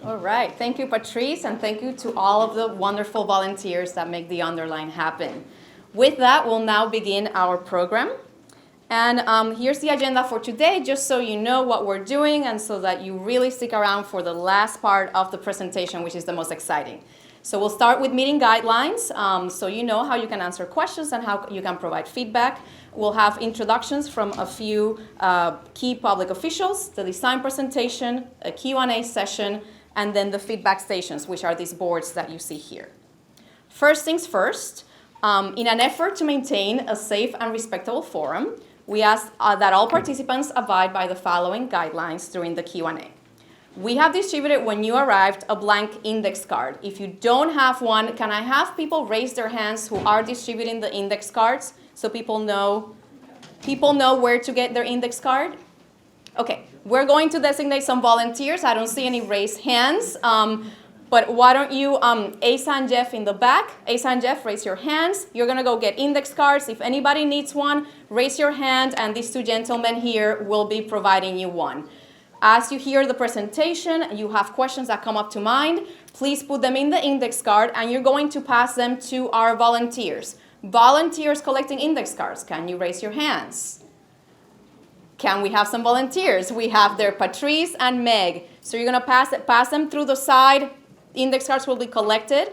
All right. Thank you, Patrice, and thank you to all of the wonderful volunteers that make the Underline happen. With that, we'll now begin our program. And here's the agenda for today, just so you know what we're doing and so that you really stick around for the last part of the presentation, which is the most exciting. So we'll start with meeting guidelines, so you know how you can answer questions and how you can provide feedback. We'll have introductions from a few key public officials, the design presentation, a Q&A session, and then the feedback stations, which are these boards that you see here. First things first, in an effort to maintain a safe and respectable forum, we ask that all participants abide by the following guidelines during the Q&A. We have distributed when you arrived a blank index card. If you don't have one, can I have people raise their hands who are distributing the index cards so people know where to get their index card? Okay, we're going to designate some volunteers. I don't see any raised hands. But why don't you, Asa and Jeff in the back. Asa and Jeff, raise your hands. You're going to go get index cards. If anybody needs one, raise your hand, and these two gentlemen here will be providing you one. As you hear the presentation, you have questions that come up to mind. Please put them in the index card, and you're going to pass them to our volunteers. Volunteers collecting index cards, can you raise your hands? Can we have some volunteers? We have there Patrice and Meg. So you're going to pass them through the side. Index cards will be collected.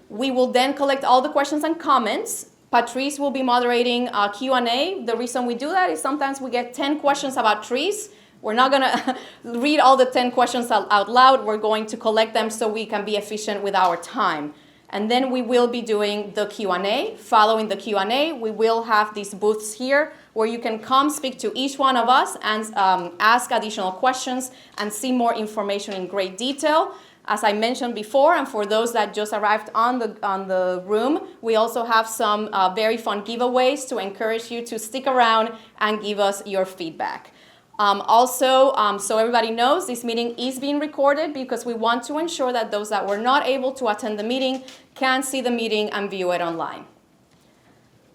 We will then collect all the questions and comments. Patrice will be moderating Q&A. The reason we do that is sometimes we get 10 questions about trees. We're not going to read all the 10 questions out loud. We're going to collect them so we can be efficient with our time. And then we will be doing the Q&A. Following the Q&A, we will have these booths here where you can come speak to each one of us and ask additional questions and see more information in great detail. As I mentioned before, and for those that just arrived on the room, we also have some very fun giveaways to encourage you to stick around and give us your feedback. So everybody knows, this meeting is being recorded because we want to ensure that those that were not able to attend the meeting can see the meeting and view it online.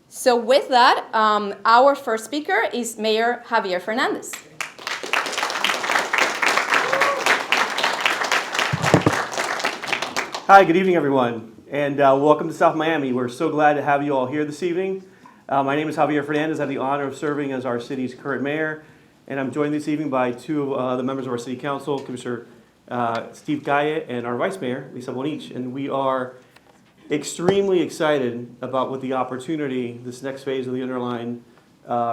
So with that, our first speaker is Mayor Javier Fernandez. Hi, good evening, everyone, and welcome to South Miami. We're so glad to have you all here this evening. My name is Javier Fernandez. I have the honor of serving as our city's current mayor, and I'm joined this evening by two of the members of our city council, Commissioner Steve Gaye and our vice mayor, Lisa Bonich, and we are extremely excited about what the opportunity this next phase of the Underline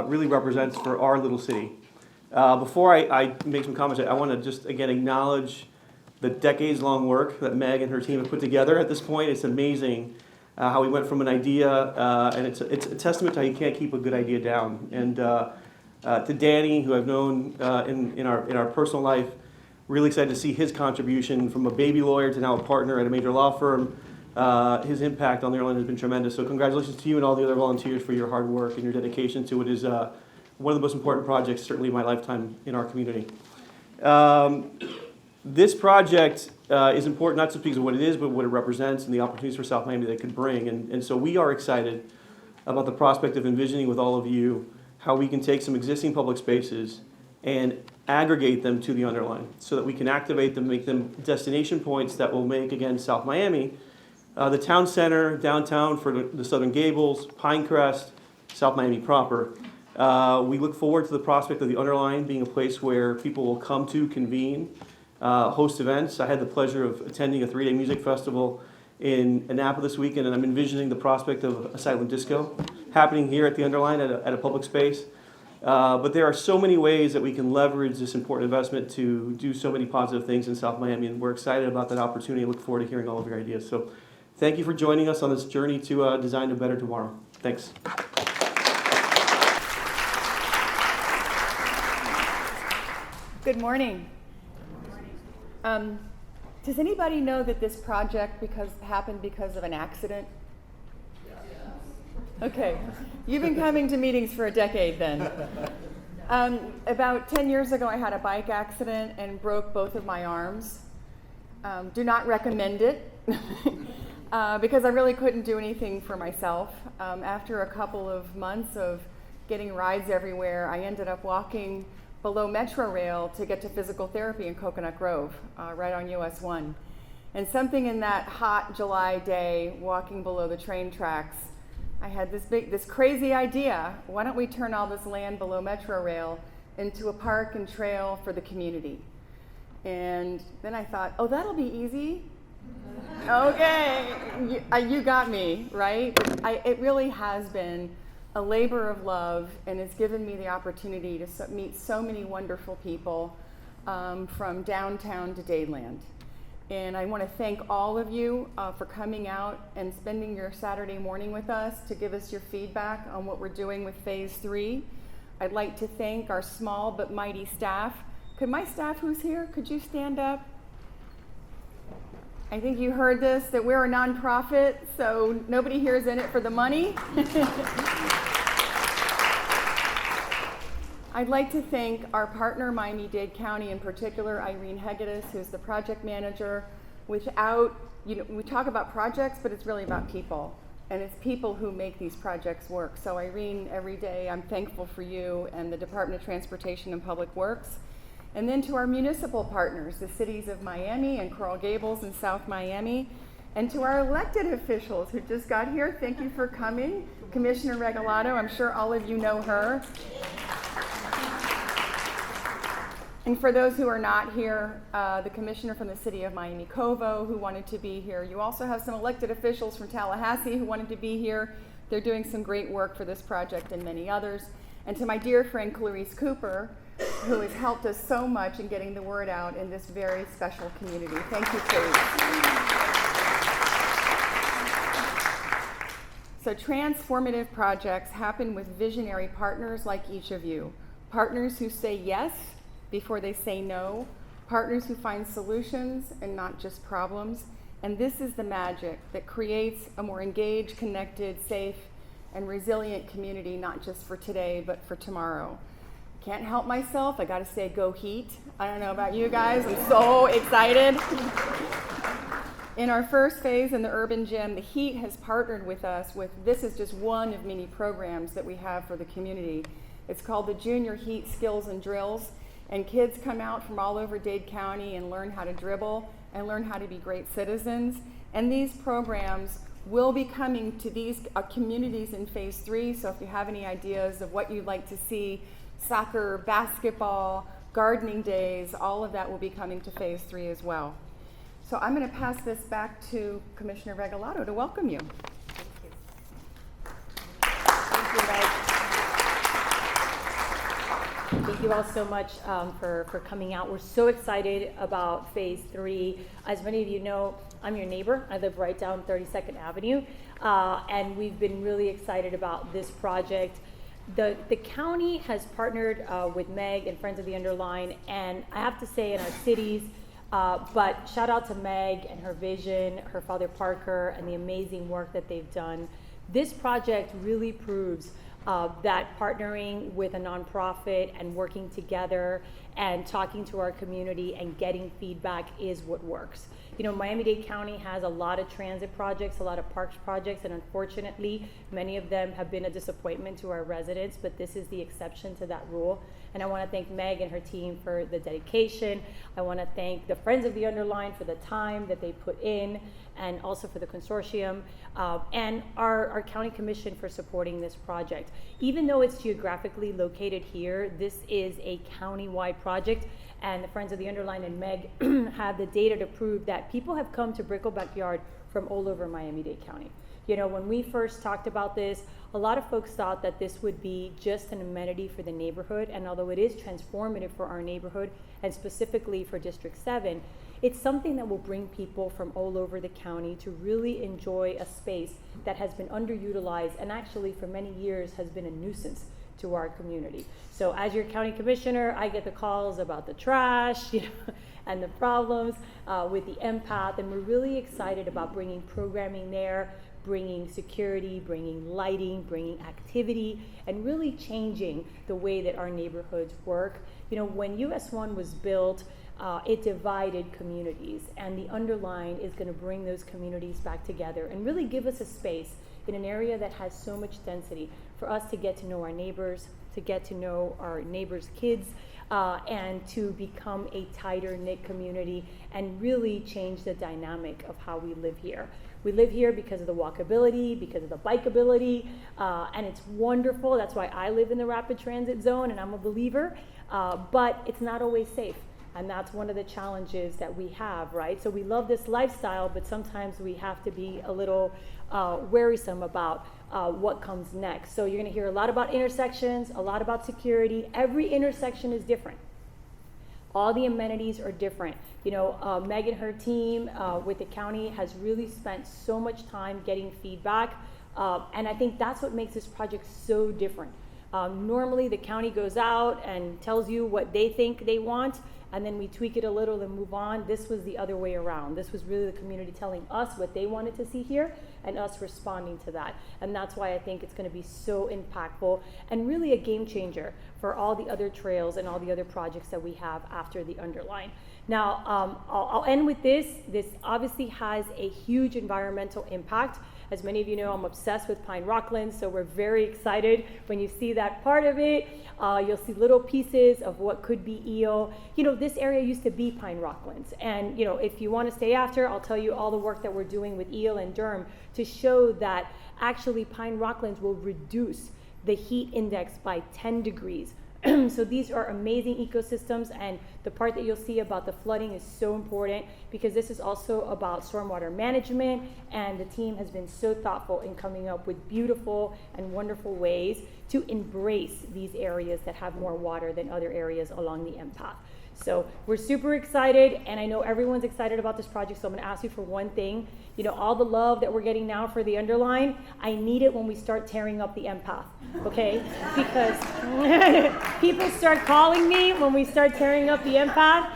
really represents for our little city. Before I make some comments, I want to just again acknowledge the decades-long work that Meg and her team have put together at this point. It's amazing how we went from an idea, and it's a testament to how you can't keep a good idea down. And to Danny, who I've known in our personal life, really excited to see his contribution from a baby lawyer to now a partner at a major law firm. His impact on the airline has been tremendous. So congratulations to you and all the other volunteers for your hard work and your dedication to what is one of the most important projects, certainly in my lifetime, in our community. This project is important not just because of what it is, but what it represents and the opportunities for South Miami that it could bring. And so we are excited about the prospect of envisioning with all of you how we can take some existing public spaces and aggregate them to the Underline so that we can activate them, make them destination points that will make, again, South Miami the town center, downtown for the Southern Gables, Pinecrest, South Miami proper. We look forward to the prospect of the Underline being a place where people will come to convene, host events. I had the pleasure of attending a 3-day music festival in Annapolis this weekend, and I'm envisioning the prospect of a silent disco happening here at the Underline at a public space. But there are so many ways that we can leverage this important investment to do so many positive things in South Miami, and we're excited about that opportunity and look forward to hearing all of your ideas. So thank you for joining us on this journey to design a better tomorrow. Thanks. Good morning. Does anybody know that this project happened because of an accident? Okay, you've been coming to meetings for a decade then. About 10 years ago, I had a bike accident and broke both of my arms. Do not recommend it because I really couldn't do anything for myself. After a couple of months of getting rides everywhere, I ended up walking below Metro Rail to get to physical therapy in Coconut Grove, right on US 1. And something in that hot July day, walking below the train tracks, I had this crazy idea. Why don't we turn all this land below Metro Rail into a park and trail for the community? And then I thought, oh, that'll be easy. Okay, you got me, right? It really has been a labor of love, and it's given me the opportunity to meet so many wonderful people from downtown to Dayland. And I want to thank all of you for coming out and spending your Saturday morning with us to give us your feedback on what we're doing with Phase 3. I'd like to thank our small but mighty staff. Could my staff who's here, could you stand up? I think you heard this, that we're a nonprofit, so nobody here is in it for the money. I'd like to thank our partner, Miami-Dade County, in particular, Irene Hegedus, who's the project manager. Without, we talk about projects, but it's really about people. And it's people who make these projects work. So Irene, every day, I'm thankful for you and the Department of Transportation and Public Works. And then to our municipal partners, the cities of Miami and Coral Gables and South Miami. And to our elected officials who just got here, thank you for coming. Commissioner Regalado, I'm sure all of you know her. And for those who are not here, the commissioner from the city of Miami Covo who wanted to be here. You also have some elected officials from Tallahassee who wanted to be here. They're doing some great work for this project and many others. And to my dear friend Clarice Cooper, who has helped us so much in getting the word out in this very special community. Thank you, Clarice. So transformative projects happen with visionary partners like each of you. Partners who say yes before they say no. Partners who find solutions and not just problems. And this is the magic that creates a more engaged, connected, safe, and resilient community, not just for today, but for tomorrow. Can't help myself, I gotta say go Heat. I don't know about you guys, I'm so excited. In our first phase in the Urban Gym, the Heat has partnered with us this is just one of many programs that we have for the community. It's called the Junior Heat Skills and Drills, and kids come out from all over Dade County and learn how to dribble and learn how to be great citizens. And these programs will be coming to these communities in Phase 3, so if you have any ideas of what you'd like to see, soccer, basketball, gardening days, all of that will be coming to Phase 3 as well. So I'm going to pass this back to Commissioner Regalado to welcome you. Thank you, Meg. Thank you all so much for coming out. We're so excited about Phase 3. As many of you know, I'm your neighbor. I live right down 32nd Avenue, and we've been really excited about this project. The county has partnered with Meg and Friends of the Underline, and I have to say in our cities, but shout out to Meg and her vision, her father Parker, and the amazing work that they've done. This project really proves that partnering with a nonprofit and working together and talking to our community and getting feedback is what works. You know, Miami-Dade County has a lot of transit projects, a lot of parks projects, and unfortunately, many of them have been a disappointment to our residents, but this is the exception to that rule. And I want to thank Meg and her team for the dedication. I want to thank the Friends of the Underline for the time that they put in, and also for the consortium, and our county commission for supporting this project. Even though it's geographically located here, this is a county-wide project, and the Friends of the Underline and Meg have the data to prove that people have come to Brickell Backyard from all over Miami-Dade County. You know, when we first talked about this, a lot of folks thought that this would be just an amenity for the neighborhood, and although it is transformative for our neighborhood, and specifically for District 7, it's something that will bring people from all over the county to really enjoy a space that has been underutilized and actually for many years has been a nuisance to our community. So as your county commissioner, I get the calls about the trash, and the problems with the empath, and we're really excited about bringing programming there, bringing security, bringing lighting, bringing activity, and really changing the way that our neighborhoods work. You know, when US 1 was built, it divided communities, and the Underline is going to bring those communities back together and really give us a space in an area that has so much density for us to get to know our neighbors, to get to know our neighbors' kids, and to become a tighter knit community and really change the dynamic of how we live here. We live here because of the walkability, because of the bikeability, and it's wonderful. That's why I live in the rapid transit zone and I'm a believer, but it's not always safe. And that's one of the challenges that we have, right? So we love this lifestyle, but sometimes we have to be a little worrisome about what comes next. So you're gonna hear a lot about intersections, a lot about security. Every intersection is different. All the amenities are different. You know, Meg and her team with the county has really spent so much time getting feedback. And I think that's what makes this project so different. Normally the county goes out and tells you what they think they want, and then we tweak it a little and move on. This was the other way around. This was really the community telling us what they wanted to see here and us responding to that. And that's why I think it's gonna be so impactful and really a game changer for all the other trails and all the other projects that we have after the Underline. Now, I'll end with this. This obviously has a huge environmental impact. As many of you know, I'm obsessed with Pine Rocklands, so we're very excited when you see that part of it. You'll see little pieces of what could be eel. You know, this area used to be Pine Rocklands, and you know, if you want to stay after, I'll tell you all the work that we're doing with eel and Durham to show that actually Pine Rocklands will reduce the heat index by 10 degrees. So these are amazing ecosystems, and the part that you'll see about the flooding is so important because this is also about stormwater management, and the team has been so thoughtful in coming up with beautiful and wonderful ways to embrace these areas that have more water than other areas along the M path. So we're super excited, and I know everyone's excited about this project, so I'm gonna ask you for one thing. You know, all the love that we're getting now for the Underline, I need it when we start tearing up the M path, okay? Because people start calling me when we start tearing up the M path,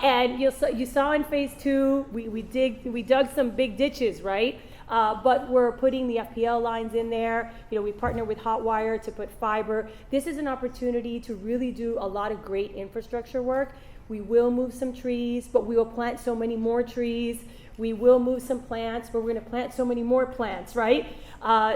and you saw in phase 2, we dug some big ditches, right? But we're putting the FPL lines in there. You know, we partner with Hotwire to put fiber. This is an opportunity to really do a lot of great infrastructure work. We will move some trees, but we will plant so many more trees. We will move some plants, but we're gonna plant so many more plants, right?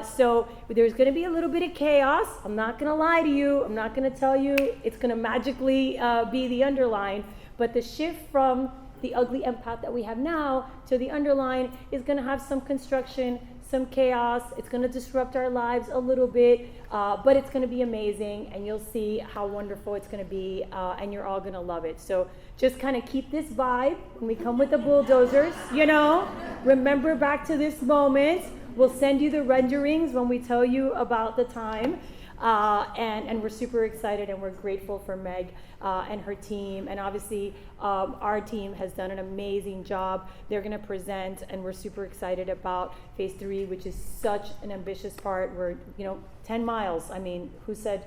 So there's gonna be a little bit of chaos. I'm not gonna lie to you. I'm not gonna tell you it's gonna magically be the Underline, but the shift from the ugly M path that we have now to the Underline is going to have some construction, some chaos. It's going to disrupt our lives a little bit, but it's going to be amazing, and you'll see how wonderful it's going to be, and you're all going to love it. So just kind of keep this vibe when we come with the bulldozers, you know, remember back to this moment. We'll send you the renderings when we tell you about the time. And we're super excited, and we're grateful for Meg and her team, and obviously our team has done an amazing job. They're going to present, and we're super excited about phase 3, which is such an ambitious part. We're 10 miles. I mean, who said,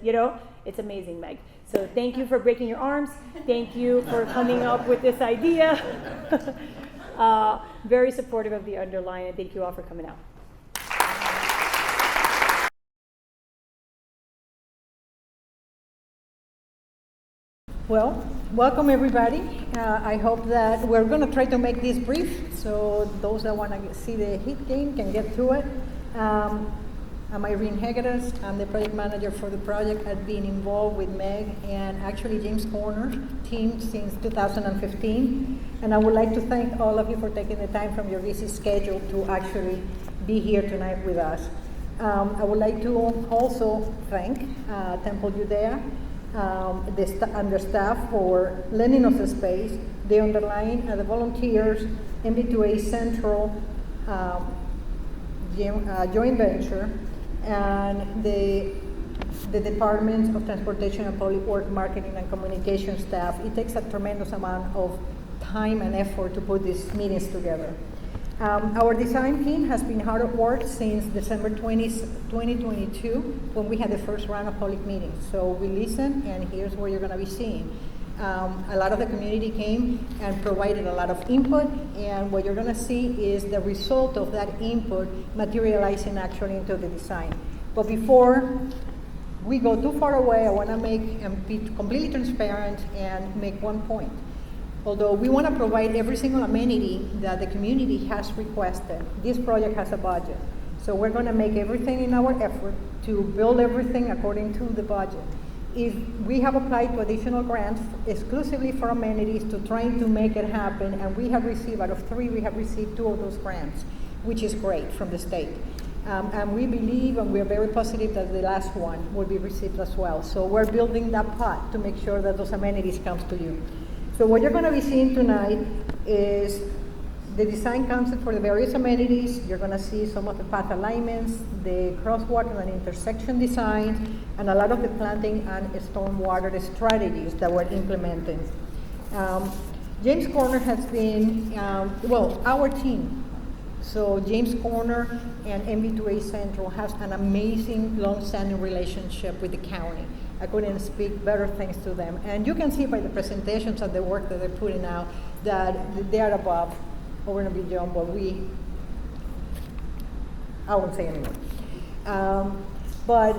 it's amazing, Meg. So thank you for breaking your arms. Thank you for coming up with this idea. Very supportive of the Underline, and thank you all for coming out. Well, welcome everybody. I hope that we're going to try to make this brief so those that want to see the heat game can get to it. I'm Irene Hegeres. I'm the project manager for the project. I've been involved with Meg and actually James Corner's team since 2015. And I would like to thank all of you for taking the time from your busy schedule to actually be here tonight with us. I would like to also thank Temple Judea and the staff for lending us a space, the Underline, the volunteers, MB2A Central joint venture, and the Department of Transportation and Public Works Marketing and Communication staff. It takes a tremendous amount of time and effort to put these meetings together. Our design team has been hard at work since December 2022, when we had the first round of public meetings. So we listened, and here's what you're going to be seeing. A lot of the community came and provided a lot of input, and what you're going to see is the result of that input materializing actually into the design. But before we go too far away, I want to make and be completely transparent and make one point. Although we want to provide every single amenity that the community has requested, this project has a budget. So we're going to make everything in our effort to build everything according to the budget. if we have applied to additional grants exclusively for amenities to trying to make it happen, and we have received, out of 3, we have received 2 of those grants, which is great from the state. And we believe, and we are very positive that the last one will be received as well. So we're building that pot to make sure that those amenities comes to you. So what you're gonna be seeing tonight is the design concept for the various amenities. You're gonna see some of the path alignments, the crosswalk and intersection design, and a lot of the planting and stormwater strategies that we're implementing. James Corner has been, our team. So James Corner and MV2A Central has an amazing long-standing relationship with the county. I couldn't speak better things to them. And you can see by the presentations and the work that they're putting out that they are above, over and beyond what I won't say anymore. But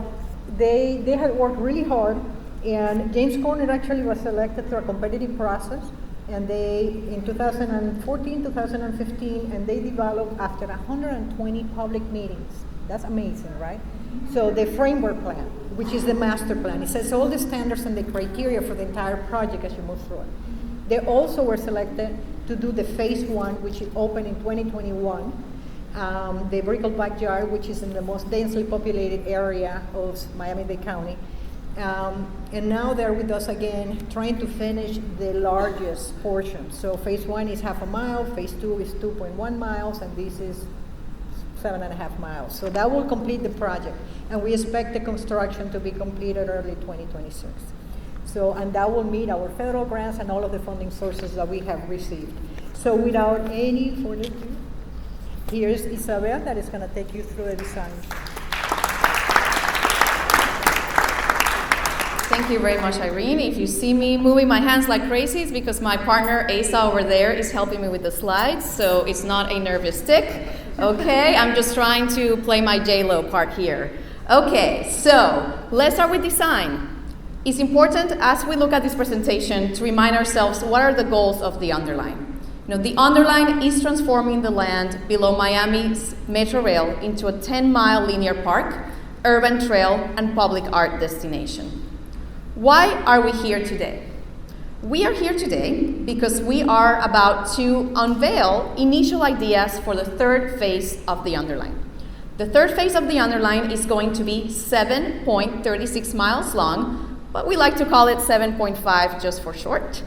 they had worked really hard, and James Corner actually was selected through a competitive process. And they, in 2014, 2015, and they developed after 120 public meetings. That's amazing, right? So the framework plan, which is the master plan, it sets all the standards and the criteria for the entire project as you move through it. They also were selected to do the phase 1, which is open in 2021. The Brickell Backyard, which is in the most densely populated area of Miami-Dade County. And now they're with us again, trying to finish the largest portion. So phase 1 is 0.5 mile, phase 2 is 2.1 miles, and this is 7.5 miles. So that will complete the project. And we expect the construction to be completed early 2026. So, and that will meet our federal grants and all of the funding sources that we have received. So without any further ado, here's Isabel that is going to take you through the design. Thank you very much, Irene. If you see me moving my hands like crazy, it's because my partner, Asa, over there is helping me with the slides, so it's not a nervous tick. Okay, I'm just trying to play my J-Lo part here. Okay, so let's start with design. It's important as we look at this presentation to remind ourselves what are the goals of the Underline. You know, the Underline is transforming the land below Miami's Metro Rail into a 10-mile linear park, urban trail, and public art destination. Why are we here today? We are here today because we are about to unveil initial ideas for the 3rd phase of the Underline. The 3rd phase of the Underline is going to be 7.36 miles long, but we like to call it 7.5 just for short.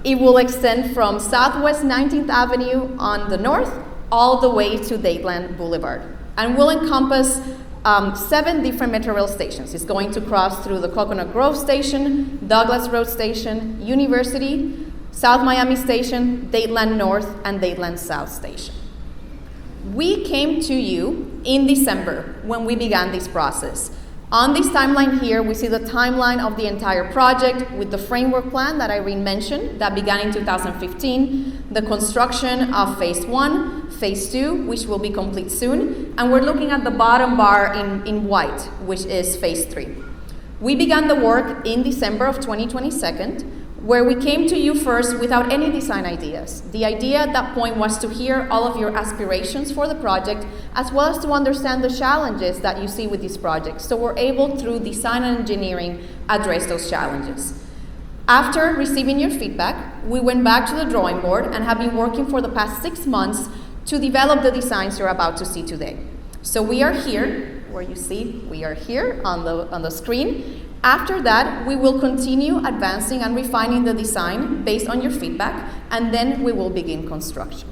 It will extend from Southwest 19th Avenue on the north all the way to Dadeland Boulevard, and will encompass 7 different Metro Rail stations. It's going to cross through the Coconut Grove Station, Douglas Road Station, University, South Miami Station, Dadeland North, and Dadeland South Station. We came to you in December when we began this process. On this timeline here, we see the timeline of the entire project with the framework plan that Irene mentioned that began in 2015, the construction of phase 1, phase 2, which will be complete soon, and we're looking at the bottom bar in white, which is phase 3. We began the work in December of 2022, where we came to you first without any design ideas. The idea at that point was to hear all of your aspirations for the project, as well as to understand the challenges that you see with this project. So we're able, through design and engineering, address those challenges. After receiving your feedback, we went back to the drawing board and have been working for the past 6 months to develop the designs you're about to see today. So we are here, where you see we are here on the screen. After that, we will continue advancing and refining the design based on your feedback, and then we will begin construction.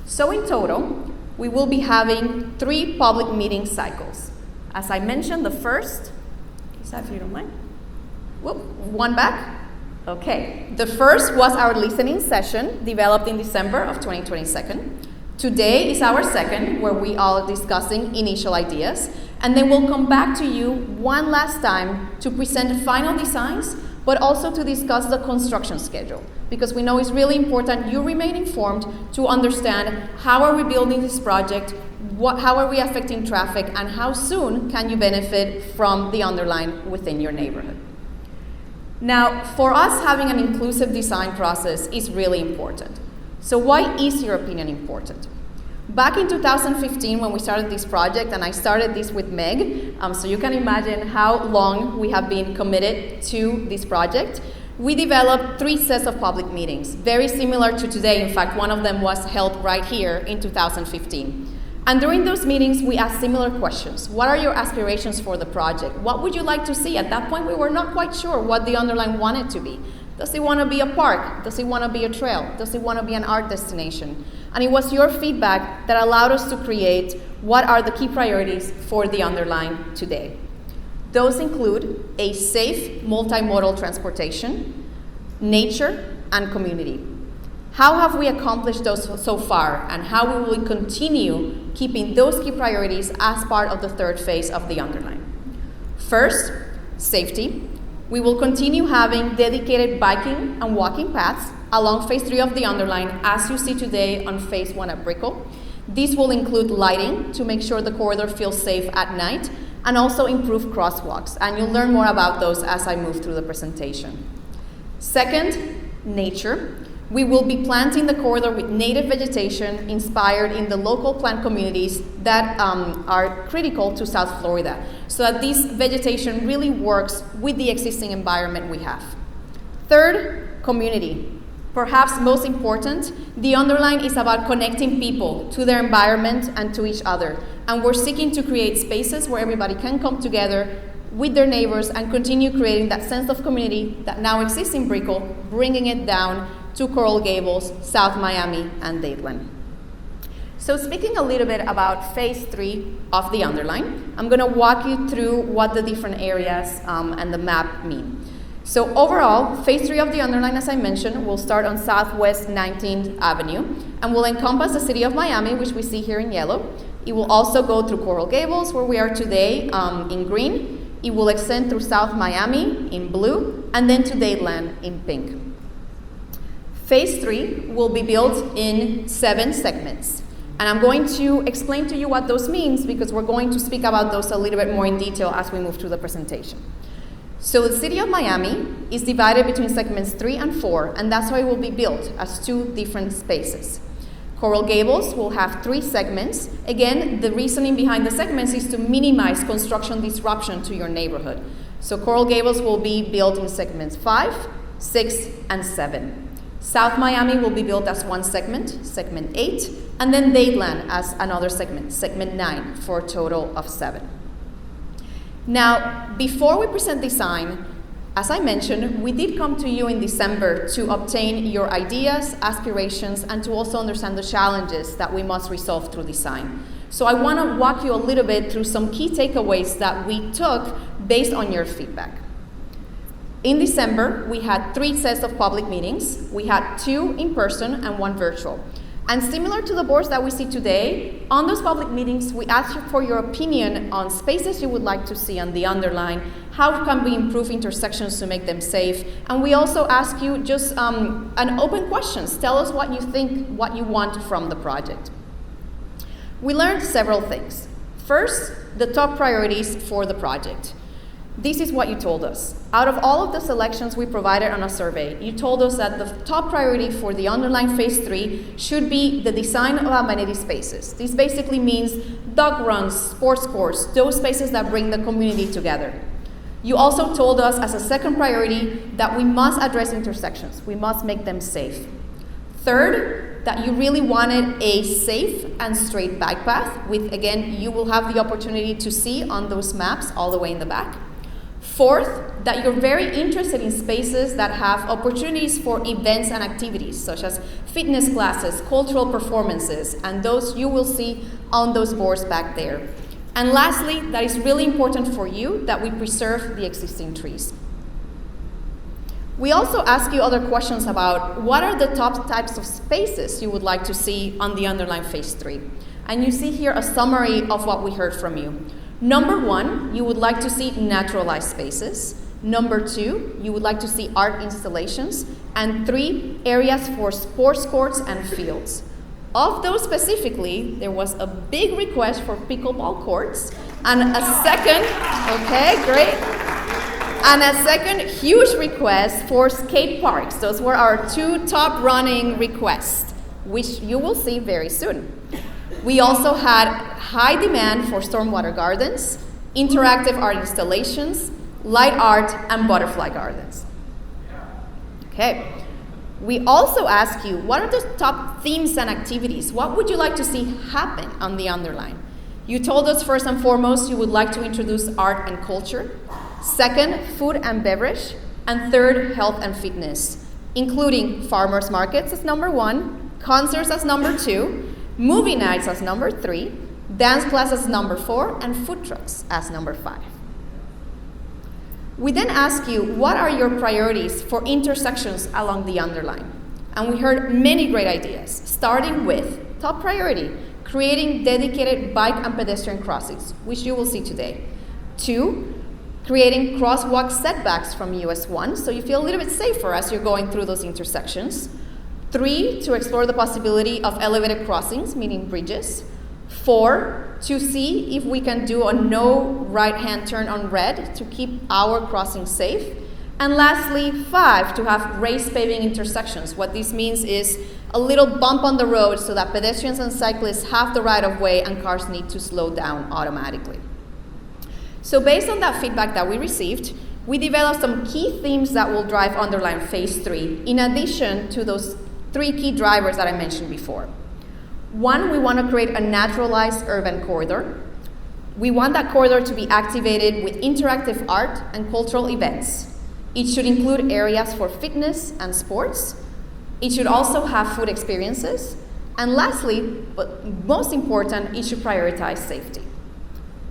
So in total, we will be having 3 public meeting cycles. As I mentioned, the first, if you don't mind, one back. Okay, the first was our listening session developed in December of 2022. Today is our second, where we are discussing initial ideas, and then we'll come back to you one last time to present final designs, but also to discuss the construction schedule, because we know it's really important you remain informed to understand how are we building this project, how are we affecting traffic, and how soon can you benefit from the Underline within your neighborhood. Now, for us, having an inclusive design process is really important. So why is your opinion important? Back in 2015 when we started this project, and I started this with Meg, so you can imagine how long we have been committed to this project, we developed 3 sets of public meetings, very similar to today. In fact, one of them was held right here in 2015. And during those meetings, we asked similar questions. What are your aspirations for the project? What would you like to see? At that point, we were not quite sure what the Underline wanted to be. Does it want to be a park? Does it want to be a trail? Does it want to be an art destination? And it was your feedback that allowed us to create what are the key priorities for the Underline today. Those include a safe multimodal transportation, nature, and community. How have we accomplished those so far, and how will we continue keeping those key priorities as part of the 3rd phase of the Underline? First, safety. We will continue having dedicated biking and walking paths along phase 3 of the Underline, as you see today on phase 1 at Brickell. These will include lighting to make sure the corridor feels safe at night, and also improve crosswalks, and you'll learn more about those as I move through the presentation. Second, nature. We will be planting the corridor with native vegetation inspired in the local plant communities that are critical to South Florida, so that this vegetation really works with the existing environment we have. Third, community. Perhaps most important, the Underline is about connecting people to their environment and to each other, and we're seeking to create spaces where everybody can come together with their neighbors and continue creating that sense of community that now exists in Brickell, bringing it down to Coral Gables, South Miami, and Dadeland. So speaking a little bit about phase 3 of the Underline, I'm going to walk you through what the different areas and the map mean. So overall, phase 3 of the Underline, as I mentioned, will start on Southwest 19th Avenue and will encompass the city of Miami, which we see here in yellow. It will also go through Coral Gables, where we are today, in green. It will extend through South Miami in blue, and then to Dadeland in pink. Phase 3 will be built in 7 segments. And I'm going to explain to you what those means, because we're going to speak about those a little bit more in detail as we move through the presentation. So the city of Miami is divided between segments 3 and 4, and that's why it will be built as 2 different spaces. Coral Gables will have 3 segments. Again, the reasoning behind the segments is to minimize construction disruption to your neighborhood. So Coral Gables will be built in segments 5, 6, and 7. South Miami will be built as 1 segment, segment 8, and then Dadeland as another segment, segment 9, for a total of 7. Now, before we present design, as I mentioned, we did come to you in December to obtain your ideas, aspirations, and to also understand the challenges that we must resolve through design. So I want to walk you a little bit through some key takeaways that we took based on your feedback. In December, we had 3 sets of public meetings. We had 2 in person and 1 virtual. And similar to the boards that we see today, on those public meetings, we asked you for your opinion on spaces you would like to see on the Underline, how can we improve intersections to make them safe, and we also ask you just an open questions. Tell us what you think, what you want from the project. We learned several things. First, the top priorities for the project. This is what you told us. Out of all of the selections we provided on a survey, you told us that the top priority for the Underline Phase 3 should be the design of amenity spaces. This basically means dog runs, sports courts, those spaces that bring the community together. You also told us as a second priority that we must address intersections. We must make them safe. Third, that you really wanted a safe and straight bike path, with, again, you will have the opportunity to see on those maps all the way in the back. Fourth, that you're very interested in spaces that have opportunities for events and activities, such as fitness classes, cultural performances, and those you will see on those boards back there. And lastly, that it's really important for you that we preserve the existing trees. We also ask you other questions about what are the top types of spaces you would like to see on the Underline Phase 3. And you see here a summary of what we heard from you. Number 1, you would like to see naturalized spaces. Number 2, you would like to see art installations. And 3, areas for sports courts and fields. Of those specifically, there was a big request for pickleball courts, and a second, okay, great, and a second huge request for skate parks. Those were our 2 top running requests, which you will see very soon. We also had high demand for stormwater gardens, interactive art installations, light art, and butterfly gardens. Okay. We also ask you, what are the top themes and activities? What would you like to see happen on the Underline? You told us first and foremost you would like to introduce art and culture. Second, food and beverage. And third, health and fitness, including farmers markets as number 1, concerts as number 2, movie nights as number 3, dance classes number 4, and food trucks as number 5. We then ask you, what are your priorities for intersections along the Underline? And we heard many great ideas, starting with top priority, creating dedicated bike and pedestrian crossings, which you will see today. 2, creating crosswalk setbacks from US 1, so you feel a little bit safer as you're going through those intersections. 3, to explore the possibility of elevated crossings, meaning bridges. 4, to see if we can do a no right-hand turn on red to keep our crossing safe. And lastly, 5, to have raised paving intersections. What this means is a little bump on the road so that pedestrians and cyclists have the right of way and cars need to slow down automatically. So based on that feedback that we received, we developed some key themes that will drive Underline Phase 3, in addition to those 3 key drivers that I mentioned before. 1, we want to create a naturalized urban corridor. We want that corridor to be activated with interactive art and cultural events. It should include areas for fitness and sports. It should also have food experiences. And lastly, but most important, it should prioritize safety.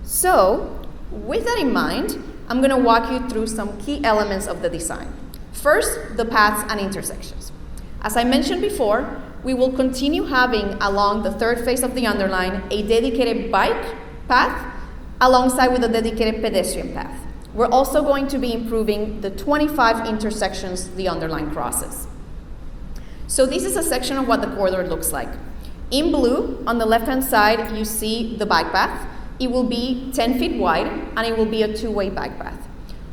So, with that in mind, I'm going to walk you through some key elements of the design. First, the paths and intersections. As I mentioned before, we will continue having along the third phase of the Underline a dedicated bike path alongside with a dedicated pedestrian path. We're also going to be improving the 25 intersections the Underline crosses. So this is a section of what the corridor looks like. In blue, on the left-hand side, you see the bike path. It will be 10 feet wide, and it will be a 2-way bike path.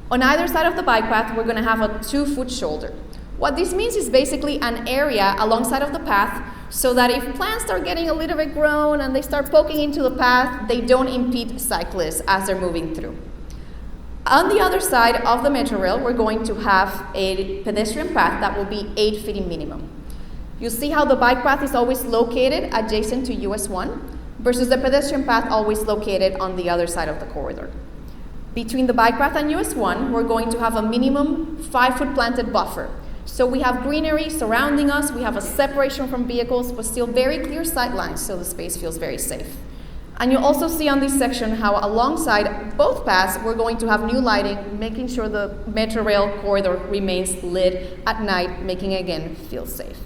On either side of the bike path, we're going to have a 2-foot shoulder. What this means is basically an area alongside of the path so that if plants start getting a little bit grown and they start poking into the path, they don't impede cyclists as they're moving through. On the other side of the Metro Rail, we're going to have a pedestrian path that will be 8 feet in minimum. You'll see how the bike path is always located adjacent to US 1 versus the pedestrian path always located on the other side of the corridor. Between the bike path and US 1, we're going to have a minimum 5-foot planted buffer. So we have greenery surrounding us, we have a separation from vehicles, but still very clear sight lines, so the space feels very safe. And you'll also see on this section how alongside both paths, we're going to have new lighting, making sure the Metro Rail corridor remains lit at night, making it again feel safe.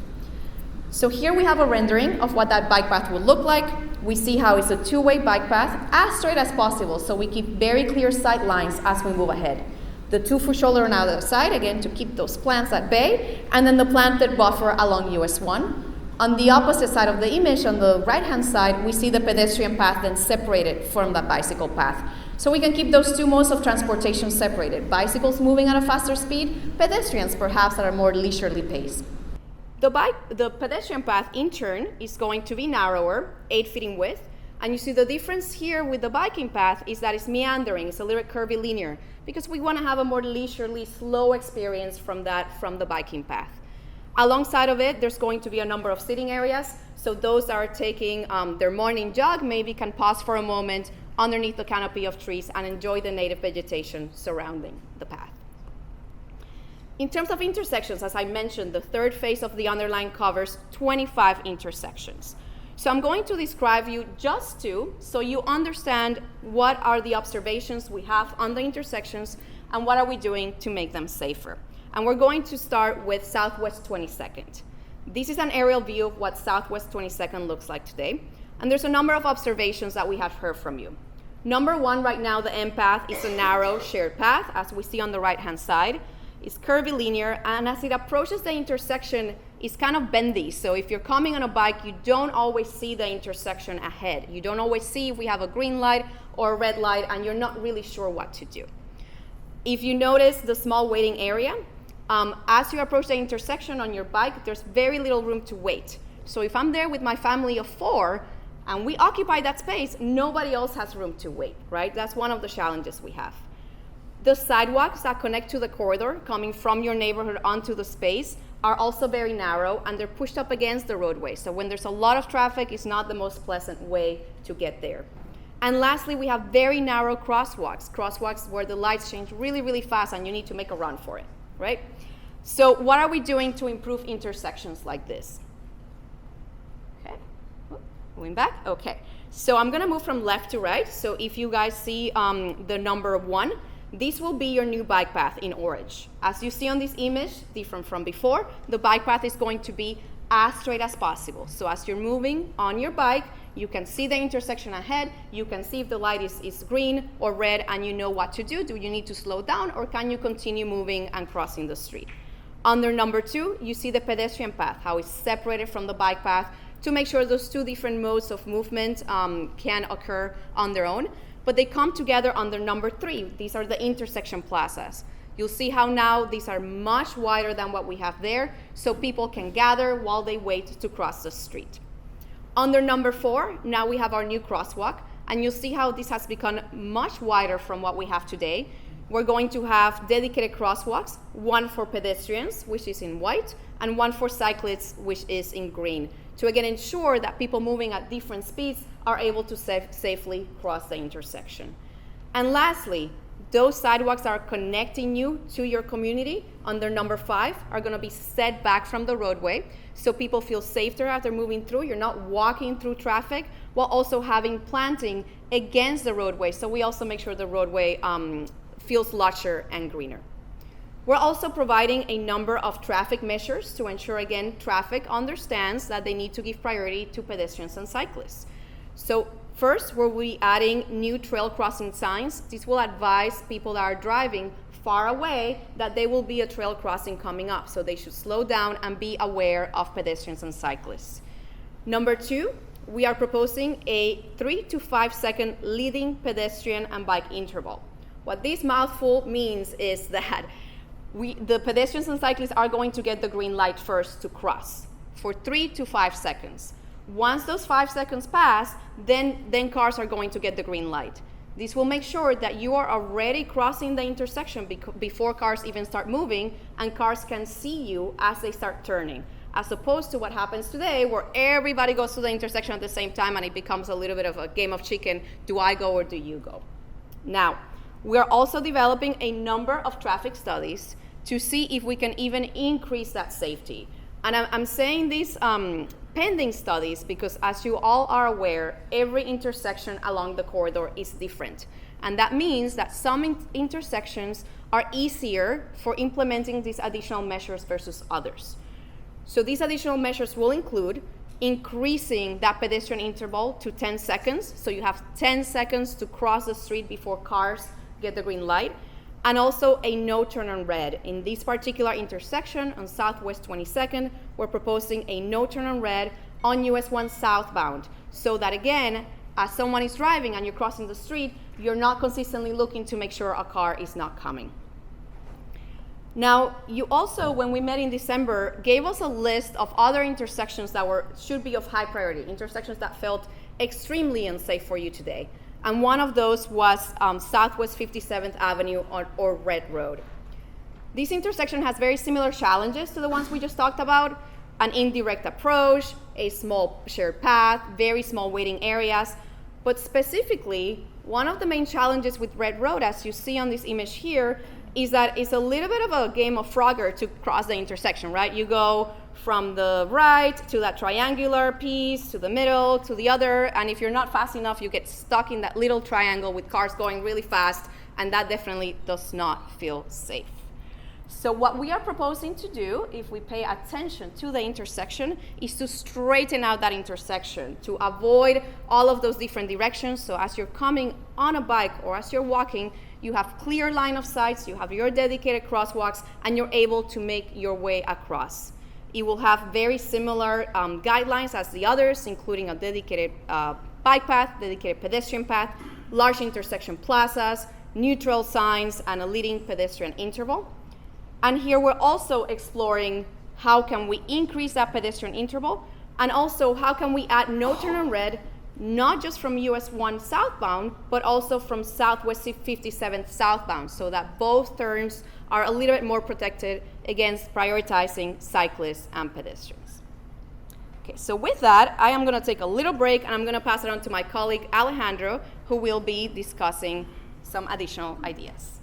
So here we have a rendering of what that bike path will look like. We see how it's a 2-way bike path, as straight as possible, so we keep very clear sight lines as we move ahead. The 2-foot shoulder on the other side, again, to keep those plants at bay, and then the planted buffer along US 1. On the opposite side of the image, on the right-hand side, we see the pedestrian path then separated from that bicycle path. So we can keep those 2 modes of transportation separated. Bicycles moving at a faster speed, pedestrians perhaps at a more leisurely pace. The pedestrian path, in turn, is going to be narrower, 8 feet in width. And you see the difference here with the biking path is that it's meandering, it's a little curvilinear, because we want to have a more leisurely, slow experience from the biking path. Alongside of it, there's going to be a number of sitting areas, so those that are taking their morning jog maybe can pause for a moment underneath the canopy of trees and enjoy the native vegetation surrounding the path. In terms of intersections, as I mentioned, the third phase of the Underline covers 25 intersections. So I'm going to describe you just 2 so you understand what are the observations we have on the intersections and what are we doing to make them safer. And we're going to start with Southwest 22nd. This is an aerial view of what Southwest 22nd looks like today. And there's a number of observations that we have heard from you. Number 1, right now the end path is a narrow shared path, as we see on the right-hand side. It's curvilinear, and as it approaches the intersection, it's kind of bendy. So if you're coming on a bike, you don't always see the intersection ahead. You don't always see if we have a green light or a red light, and you're not really sure what to do. If you notice the small waiting area, as you approach the intersection on your bike, there's very little room to wait. So if I'm there with my family of 4, and we occupy that space, nobody else has room to wait, right? That's one of the challenges we have. The sidewalks that connect to the corridor coming from your neighborhood onto the space are also very narrow, and they're pushed up against the roadway. So when there's a lot of traffic, it's not the most pleasant way to get there. And lastly, we have very narrow crosswalks where the lights change really, really fast and you need to make a run for it, right? So what are we doing to improve intersections like this? Okay, going back, okay. So I'm gonna move from left to right. So if you guys see the number 1, this will be your new bike path in orange. As you see on this image, different from before, the bike path is going to be as straight as possible. So as you're moving on your bike, you can see the intersection ahead, you can see if the light is green or red, and you know what to do. Do you need to slow down, or can you continue moving and crossing the street? Under number 2, you see the pedestrian path, how it's separated from the bike path to make sure those two different modes of movement can occur on their own. But they come together under number 3. These are the intersection plazas. You'll see how now these are much wider than what we have there, so people can gather while they wait to cross the street. Under number 4, now we have our new crosswalk, and you'll see how this has become much wider from what we have today. We're going to have dedicated crosswalks, one for pedestrians, which is in white, and one for cyclists, which is in green, to again ensure that people moving at different speeds are able to safely cross the intersection. And lastly, those sidewalks that are connecting you to your community under number 5 are going to be set back from the roadway, so people feel safer as they're moving through. You're not walking through traffic, while also having planting against the roadway, so we also make sure the roadway feels lusher and greener. We're also providing a number of traffic measures to ensure, again, traffic understands that they need to give priority to pedestrians and cyclists. So first, we'll be adding new trail crossing signs. This will advise people that are driving far away that there will be a trail crossing coming up, so they should slow down and be aware of pedestrians and cyclists. Number 2, we are proposing a 3 to 5 second leading pedestrian and bike interval. What this mouthful means is that the pedestrians and cyclists are going to get the green light first to cross for 3 to 5 seconds. Once those 5 seconds pass, then cars are going to get the green light. This will make sure that you are already crossing the intersection before cars even start moving, and cars can see you as they start turning, as opposed to what happens today where everybody goes to the intersection at the same time and it becomes a little bit of a game of chicken. Do I go or do you go? Now, we are also developing a number of traffic studies to see if we can even increase that safety. And I'm saying these pending studies because, as you all are aware, every intersection along the corridor is different. And that means that some intersections are easier for implementing these additional measures versus others. So these additional measures will include increasing that pedestrian interval to 10 seconds. So you have 10 seconds to cross the street before cars get the green light. And also a no turn on red. In this particular intersection on Southwest 22nd, we're proposing a no turn on red on US 1 southbound, so that again, as someone is driving and you're crossing the street, you're not consistently looking to make sure a car is not coming. Now, you also, when we met in December, gave us a list of other intersections that should be of high priority, intersections that felt extremely unsafe for you today. And one of those was Southwest 57th Avenue or Red Road. This intersection has very similar challenges to the ones we just talked about: an indirect approach, a small shared path, very small waiting areas. But specifically, one of the main challenges with Red Road, as you see on this image here, is that it's a little bit of a game of Frogger to cross the intersection, right? You go from the right to that triangular piece, to the middle, to the other, and if you're not fast enough, you get stuck in that little triangle with cars going really fast, and that definitely does not feel safe. So what we are proposing to do, if we pay attention to the intersection, is to straighten out that intersection, to avoid all of those different directions. So as you're coming on a bike or as you're walking, you have clear line of sight, you have your dedicated crosswalks, and you're able to make your way across. It will have very similar guidelines as the others, including a dedicated bike path, dedicated pedestrian path, large intersection plazas, neutral signs, and a leading pedestrian interval. And here we're also exploring how can we increase that pedestrian interval, and also how can we add no turn on red not just from US 1 southbound, but also from Southwest 57 southbound, so that both turns are a little bit more protected against prioritizing cyclists and pedestrians. Okay, so with that, I am going to take a little break, and I'm going to pass it on to my colleague Alejandro, who will be discussing some additional ideas.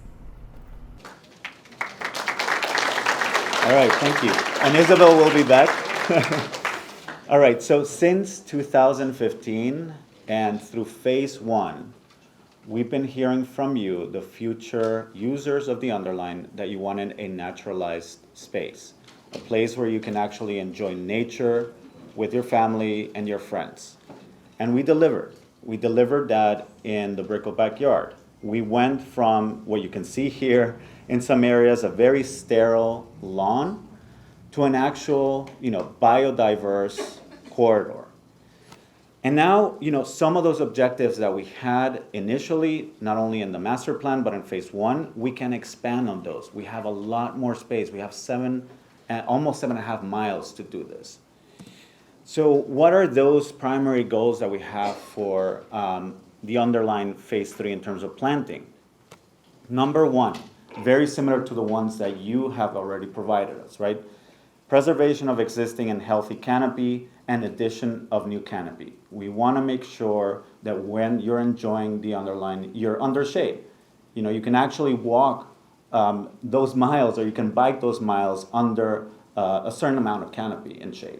All right, thank you. And Isabel will be back. All right, so since 2015 and through phase 1, we've been hearing from you, the future users of the Underline, that you wanted a naturalized space, a place where you can actually enjoy nature with your family and your friends. And we delivered. We delivered that in the Brickell backyard. We went from what you can see here in some areas, a very sterile lawn, to an actual, biodiverse corridor. And now, some of those objectives that we had initially, not only in the master plan, but in phase 1, we can expand on those. We have a lot more space. We have almost 7.5 miles to do this. So what are those primary goals that we have for the Underline phase 3 in terms of planting? Number 1, very similar to the ones that you have already provided us, right? Preservation of existing and healthy canopy and addition of new canopy. We want to make sure that when you're enjoying the Underline, you're under shade. You can actually walk those miles, or you can bike those miles under a certain amount of canopy and shade.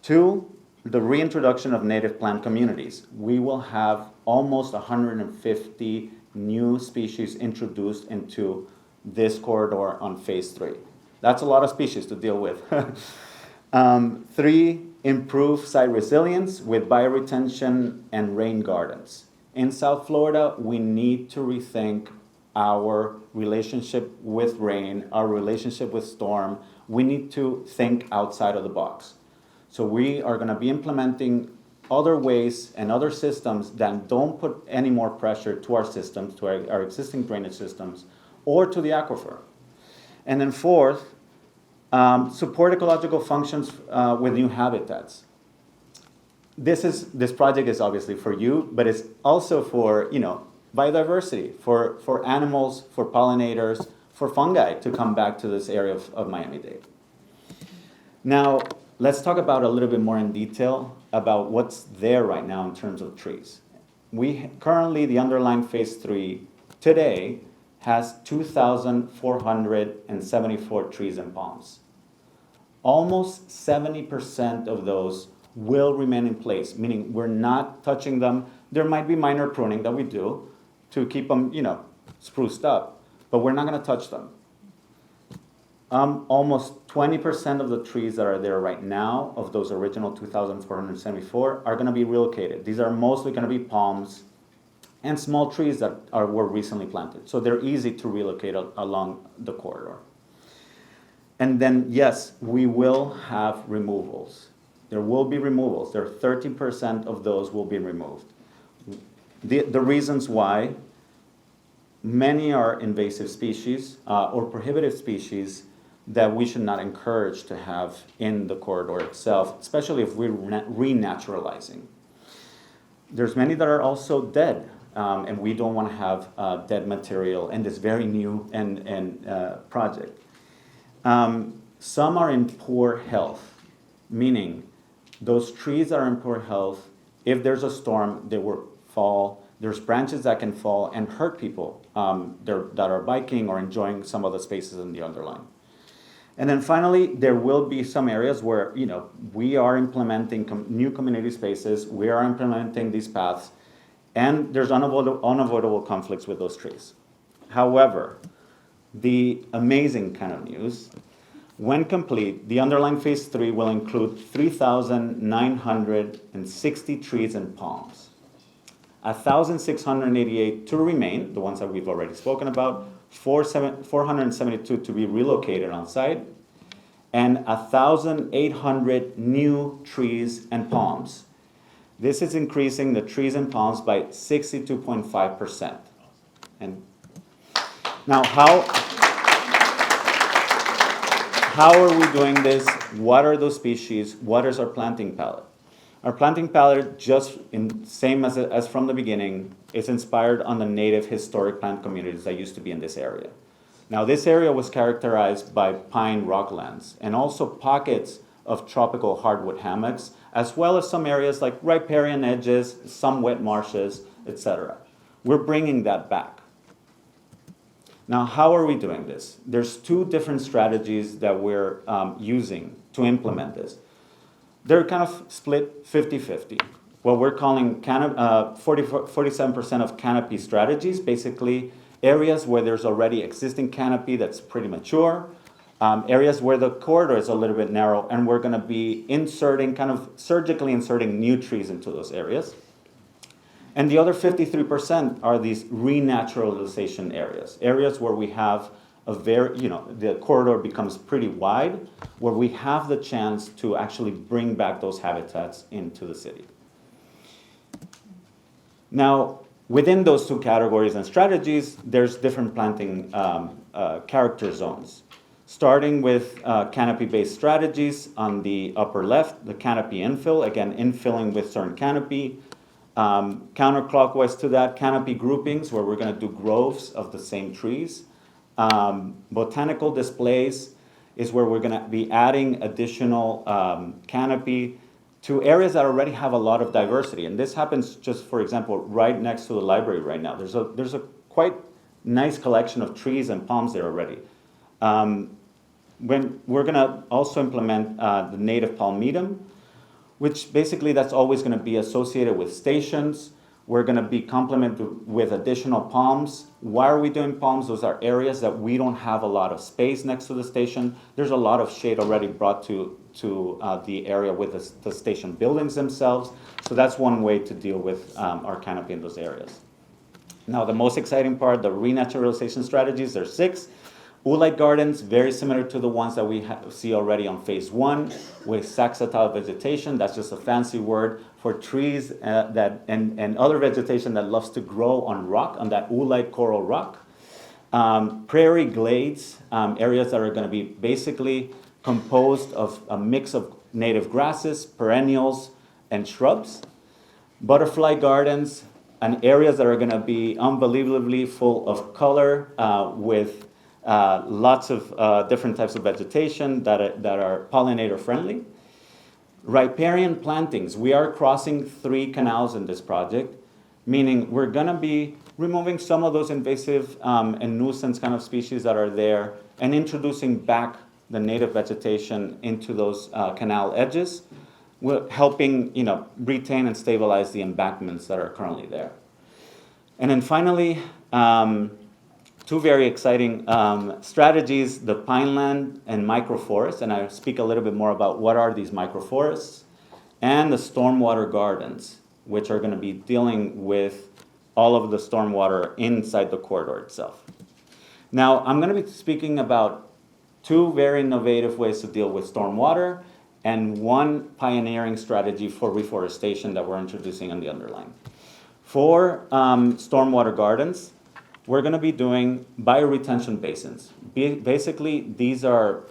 2, the reintroduction of native plant communities. We will have almost 150 new species introduced into this corridor on phase 3. That's a lot of species to deal with. 3, improve site resilience with bioretention and rain gardens. In South Florida, we need to rethink our relationship with rain, our relationship with storm. We need to think outside of the box. So we are going to be implementing other ways and other systems that don't put any more pressure to our systems, to our existing drainage systems, or to the aquifer. And then 4th, support ecological functions with new habitats. This project is obviously for you, but it's also for biodiversity, for animals, for pollinators, for fungi to come back to this area of Miami-Dade. Now, let's talk about a little bit more in detail about what's there right now in terms of trees. Currently, the Underline phase 3 today has 2,474 trees and palms. Almost 70% of those will remain in place, meaning we're not touching them. There might be minor pruning that we do to keep them, spruced up, but we're not going to touch them. Almost 20% of the trees that are there right now, of those original 2,474, are going to be relocated. These are mostly going to be palms and small trees that were recently planted. So they're easy to relocate along the corridor. And then, yes, we will have removals. There will be removals. 30% of those will be removed. The reasons why: many are invasive species or prohibitive species that we should not encourage to have in the corridor itself, especially if we're renaturalizing. There's many that are also dead, and we don't want to have dead material in this very new project. Some are in poor health, meaning those trees that are in poor health, if there's a storm, they will fall. There's branches that can fall and hurt people that are biking or enjoying some of the spaces in the Underline. And then finally, there will be some areas where we are implementing new community spaces, we are implementing these paths, and there's unavoidable conflicts with those trees. However, the amazing kind of news: when complete, the Underline phase 3 will include 3,960 trees and palms, 1,688 to remain, the ones that we've already spoken about, 472 to be relocated on site, and 1,800 new trees and palms. This is increasing the trees and palms by 62.5%. And now, how are we doing this? What are those species? What is our planting palette? Our planting palette, same as from the beginning, is inspired on the native historic plant communities that used to be in this area. Now, this area was characterized by pine rocklands and also pockets of tropical hardwood hammocks, as well as some areas like riparian edges, some wet marshes, etc. We're bringing that back. Now, how are we doing this? There's two different strategies that we're using to implement this. They're kind of split 50-50. What we're calling 47% of canopy strategies, basically areas where there's already existing canopy that's pretty mature, areas where the corridor is a little bit narrow, and we're going to be kind of surgically inserting new trees into those areas. And the other 53% are these renaturalization areas where we have the corridor becomes pretty wide, where we have the chance to actually bring back those habitats into the city. Now, within those two categories and strategies, there's different planting character zones. Starting with canopy-based strategies on the upper left, the canopy infill, again, infilling with certain canopy. Counterclockwise to that, canopy groupings, where we're going to do groves of the same trees. Botanical displays is where we're going to be adding additional canopy to areas that already have a lot of diversity. And this happens just, for example, right next to the library right now. There's a quite nice collection of trees and palms there already. When we're going to also implement the native palmedum, which basically that's always going to be associated with stations. We're going to be complemented with additional palms. Why are we doing palms? Those are areas that we don't have a lot of space next to the station. There's a lot of shade already brought to the area with the station buildings themselves. So that's one way to deal with our canopy in those areas. Now, the most exciting part, the renaturalization strategies, there's 6. Oolite gardens, very similar to the ones that we see already on phase 1 with saxatile vegetation. That's just a fancy word for trees and other vegetation that loves to grow on rock, on that oolite coral rock. Prairie glades, areas that are going to be basically composed of a mix of native grasses, perennials, and shrubs. Butterfly gardens, and areas that are going to be unbelievably full of color with lots of different types of vegetation that are pollinator friendly. Riparian plantings. We are crossing 3 canals in this project, meaning we're going to be removing some of those invasive and nuisance kind of species that are there and introducing back the native vegetation into those canal edges, helping retain and stabilize the embankments that are currently there. And then finally, 2 very exciting strategies, the pineland and microforests, and I'll speak a little bit more about what are these microforests, and the stormwater gardens, which are going to be dealing with all of the stormwater inside the corridor itself. Now, I'm going to be speaking about 2 very innovative ways to deal with stormwater and 1 pioneering strategy for reforestation that we're introducing on the Underline. For stormwater gardens, we're going to be doing bioretention basins. Basically, these are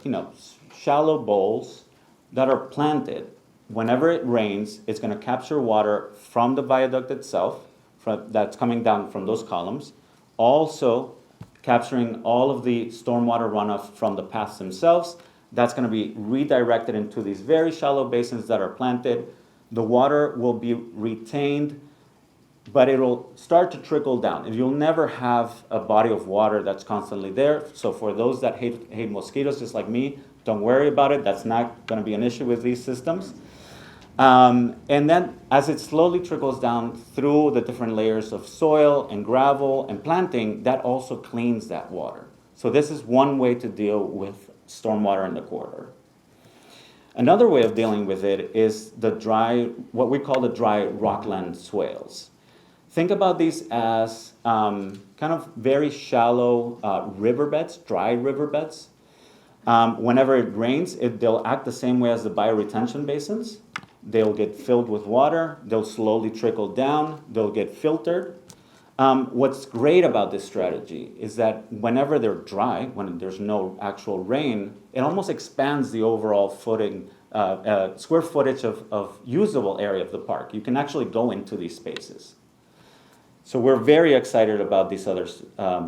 shallow bowls that are planted. Whenever it rains, it's going to capture water from the viaduct itself, that's coming down from those columns, also capturing all of the stormwater runoff from the paths themselves. That's going to be redirected into these very shallow basins that are planted. The water will be retained, but it'll start to trickle down. You'll never have a body of water that's constantly there. So for those that hate mosquitoes, just like me, don't worry about it. That's not going to be an issue with these systems. And then as it slowly trickles down through the different layers of soil and gravel and planting, that also cleans that water. So this is one way to deal with stormwater in the corridor. Another way of dealing with it is what we call the dry rockland swales. Think about these as kind of very shallow riverbeds, dry riverbeds. Whenever it rains, they'll act the same way as the bioretention basins. They'll get filled with water, they'll slowly trickle down, they'll get filtered. What's great about this strategy is that whenever they're dry, when there's no actual rain, it almost expands the overall footing square footage of usable area of the park. You can actually go into these spaces. So we're very excited about this other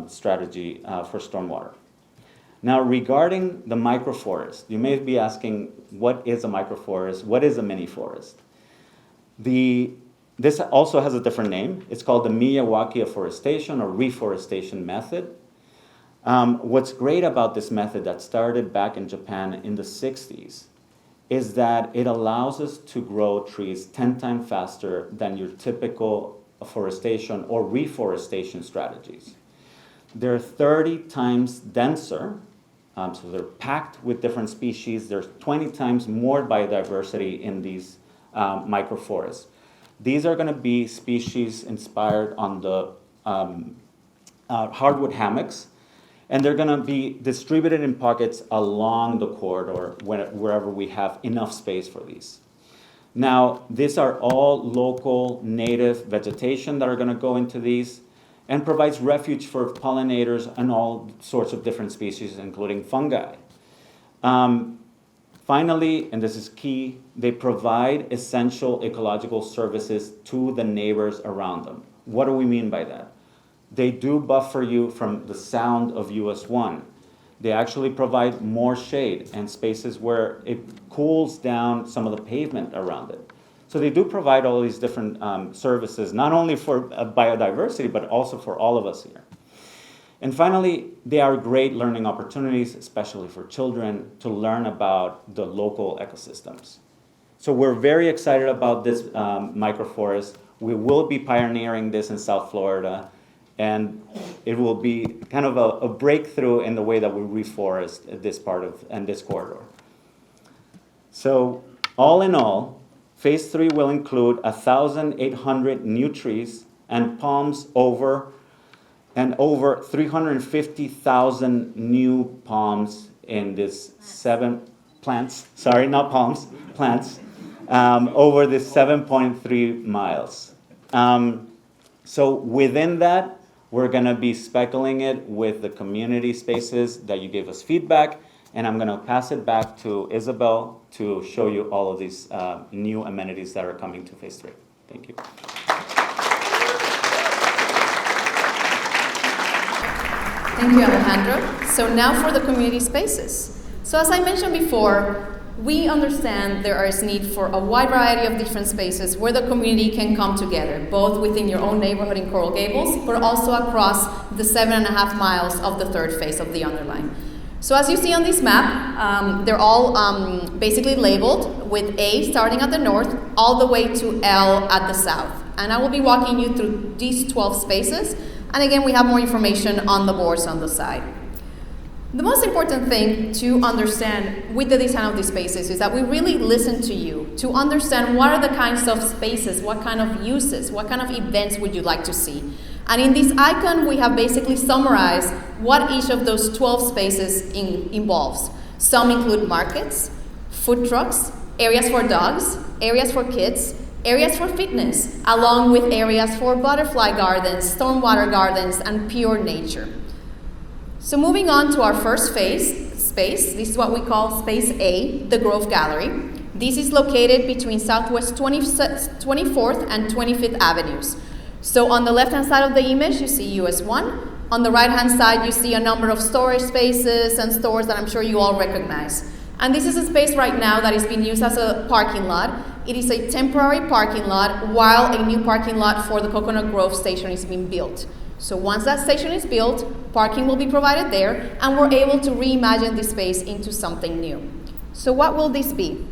strategy for stormwater. Now, regarding the microforest, you may be asking, what is a microforest? What is a mini forest? This also has a different name. It's called the Miyawaki afforestation or reforestation method. What's great about this method that started back in Japan in the 60s is that it allows us to grow trees 10 times faster than your typical afforestation or reforestation strategies. They're 30 times denser, so they're packed with different species. There's 20 times more biodiversity in these microforests. These are going to be species inspired on the hardwood hammocks, and they're going to be distributed in pockets along the corridor wherever we have enough space for these. Now, these are all local native vegetation that are going to go into these and provides refuge for pollinators and all sorts of different species, including fungi. Finally, and this is key, they provide essential ecological services to the neighbors around them. What do we mean by that? They do buffer you from the sound of US 1. They actually provide more shade and spaces where it cools down some of the pavement around it. So they do provide all these different services, not only for biodiversity, but also for all of us here. And finally, they are great learning opportunities, especially for children, to learn about the local ecosystems. So we're very excited about this microforest. We will be pioneering this in South Florida, and it will be kind of a breakthrough in the way that we reforest this part of and this corridor. So all in all, Phase 3 will include 1,800 new trees and palms over 350,000 new palms in this plants over this 7.3 miles. So within that, we're going to be speckling it with the community spaces that you gave us feedback, and I'm going to pass it back to Isabel to show you all of these new amenities that are coming to Phase 3. Thank you. Thank you, Alejandro. So now for the community spaces. So as I mentioned before, we understand there is need for a wide variety of different spaces where the community can come together, both within your own neighborhood in Coral Gables, but also across the 7.5 miles of the third phase of the Underline. So as you see on this map, they're all basically labeled with A starting at the north, all the way to L at the south. And I will be walking you through these 12 spaces. And again, we have more information on the boards on the side. The most important thing to understand with the design of these spaces is that we really listen to you to understand what are the kinds of spaces, what kind of uses, what kind of events would you like to see. And in this icon, we have basically summarized what each of those 12 spaces involves. Some include markets, food trucks, areas for dogs, areas for kids, areas for fitness, along with areas for butterfly gardens, stormwater gardens, and pure nature. So moving on to our first space, this is what we call Space A, the Grove Gallery. This is located between Southwest 24th and 25th Avenues. So on the left-hand side of the image, you see US 1. On the right-hand side, you see a number of storage spaces and stores that I'm sure you all recognize. And this is a space right now that is being used as a parking lot. It is a temporary parking lot while a new parking lot for the Coconut Grove station is being built. So once that station is built, parking will be provided there, and we're able to reimagine this space into something new. So what will this be?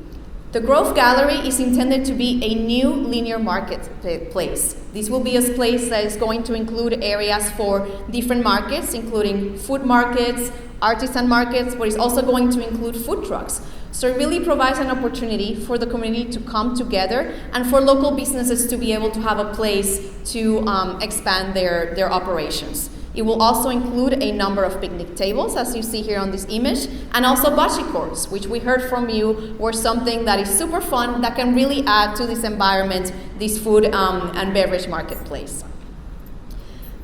The Grove Gallery is intended to be a new linear marketplace. This will be a place that is going to include areas for different markets, including food markets, artisan markets, but it's also going to include food trucks. So it really provides an opportunity for the community to come together and for local businesses to be able to have a place to expand their operations. It will also include a number of picnic tables, as you see here on this image, and also bocce courts, which we heard from you were something that is super fun that can really add to this environment, this food and beverage marketplace.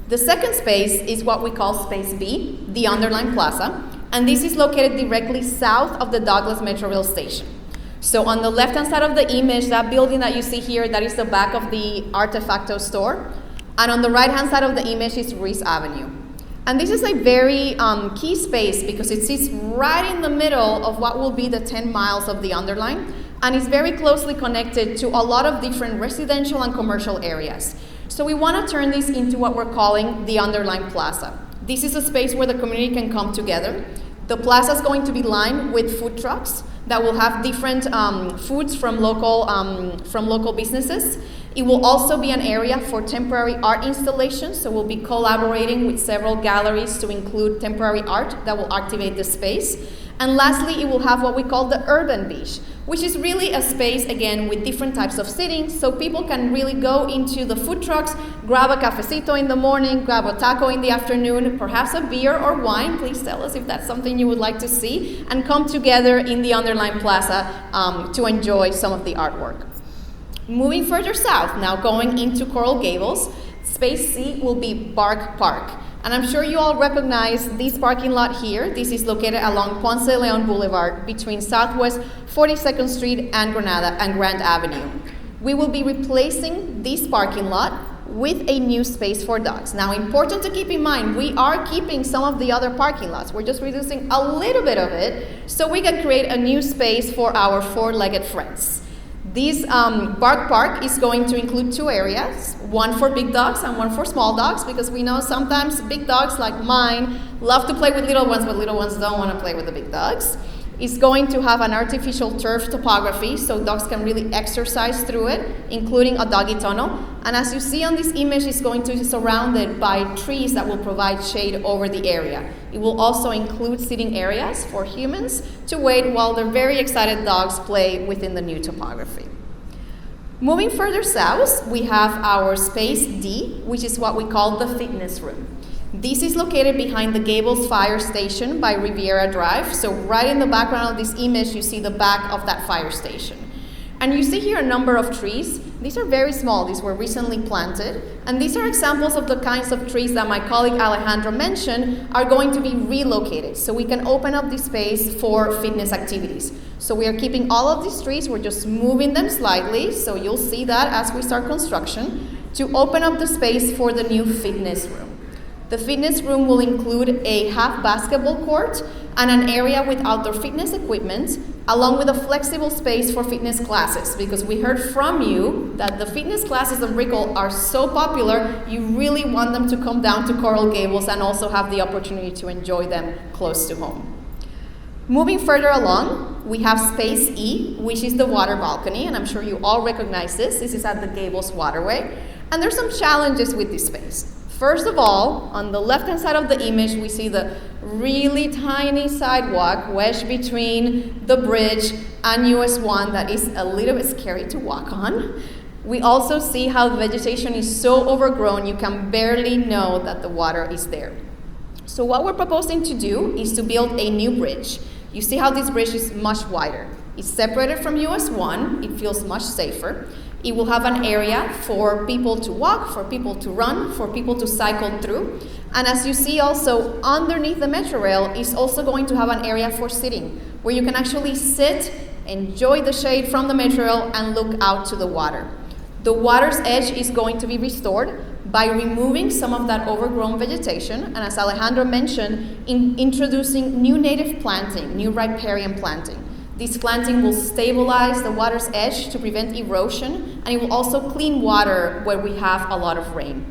The second space is what we call Space B, the Underline Plaza, and this is located directly south of the Douglas Metro Rail Station. So on the left-hand side of the image, that building that you see here, that is the back of the Artefacto store. And on the right-hand side of the image is Ruiz Avenue. And this is a very key space because it sits right in the middle of what will be the 10 miles of the Underline, and is very closely connected to a lot of different residential and commercial areas. So we want to turn this into what we're calling the Underline Plaza. This is a space where the community can come together. The plaza is going to be lined with food trucks that will have different foods from local businesses. It will also be an area for temporary art installations, so we'll be collaborating with several galleries to include temporary art that will activate the space. And lastly, it will have what we call the urban beach, which is really a space, again, with different types of seating, so people can really go into the food trucks, grab a cafecito in the morning, grab a taco in the afternoon, perhaps a beer or wine. Please tell us if that's something you would like to see, and come together in the Underline Plaza to enjoy some of the artwork. Moving further south, now going into Coral Gables, Space C will be Bark Park. And I'm sure you all recognize this parking lot here. This is located along Ponce de Leon Boulevard between Southwest 42nd Street and Grand Avenue. We will be replacing this parking lot with a new space for dogs. Now, important to keep in mind, we are keeping some of the other parking lots. We're just reducing a little bit of it so we can create a new space for our four-legged friends. This Bark Park is going to include two areas, one for big dogs and one for small dogs, because we know sometimes big dogs like mine love to play with little ones, but little ones don't want to play with the big dogs. It's going to have an artificial turf topography, so dogs can really exercise through it, including a doggy tunnel. And as you see on this image, it's going to be surrounded by trees that will provide shade over the area. It will also include sitting areas for humans to wait while their very excited dogs play within the new topography. Moving further south, we have our Space D, which is what we call the fitness room. This is located behind the Gables Fire Station by Riviera Drive. So right in the background of this image, you see the back of that fire station. And you see here a number of trees. These are very small. These were recently planted. And these are examples of the kinds of trees that my colleague Alejandro mentioned are going to be relocated. So we can open up this space for fitness activities. So we are keeping all of these trees. We're just moving them slightly. So you'll see that as we start construction to open up the space for the new fitness room. The fitness room will include a half basketball court and an area with outdoor fitness equipment, along with a flexible space for fitness classes, because we heard from you that the fitness classes of Brickell are so popular, you really want them to come down to Coral Gables and also have the opportunity to enjoy them close to home. Moving further along, we have Space E, which is the water balcony, and I'm sure you all recognize this. This is at the Gables Waterway, and there's some challenges with this space. First of all, on the left-hand side of the image, we see the really tiny sidewalk wedged between the bridge and US 1 that is a little bit scary to walk on. We also see how the vegetation is so overgrown you can barely know that the water is there. So what we're proposing to do is to build a new bridge. You see how this bridge is much wider. It's separated from US 1, it feels much safer. It will have an area for people to walk, for people to run, for people to cycle through. And as you see also, underneath the metro rail is also going to have an area for sitting, where you can actually sit, enjoy the shade from the metro rail, and look out to the water. The water's edge is going to be restored by removing some of that overgrown vegetation, and as Alejandro mentioned, introducing new native planting, new riparian planting. This planting will stabilize the water's edge to prevent erosion, and it will also clean water where we have a lot of rain.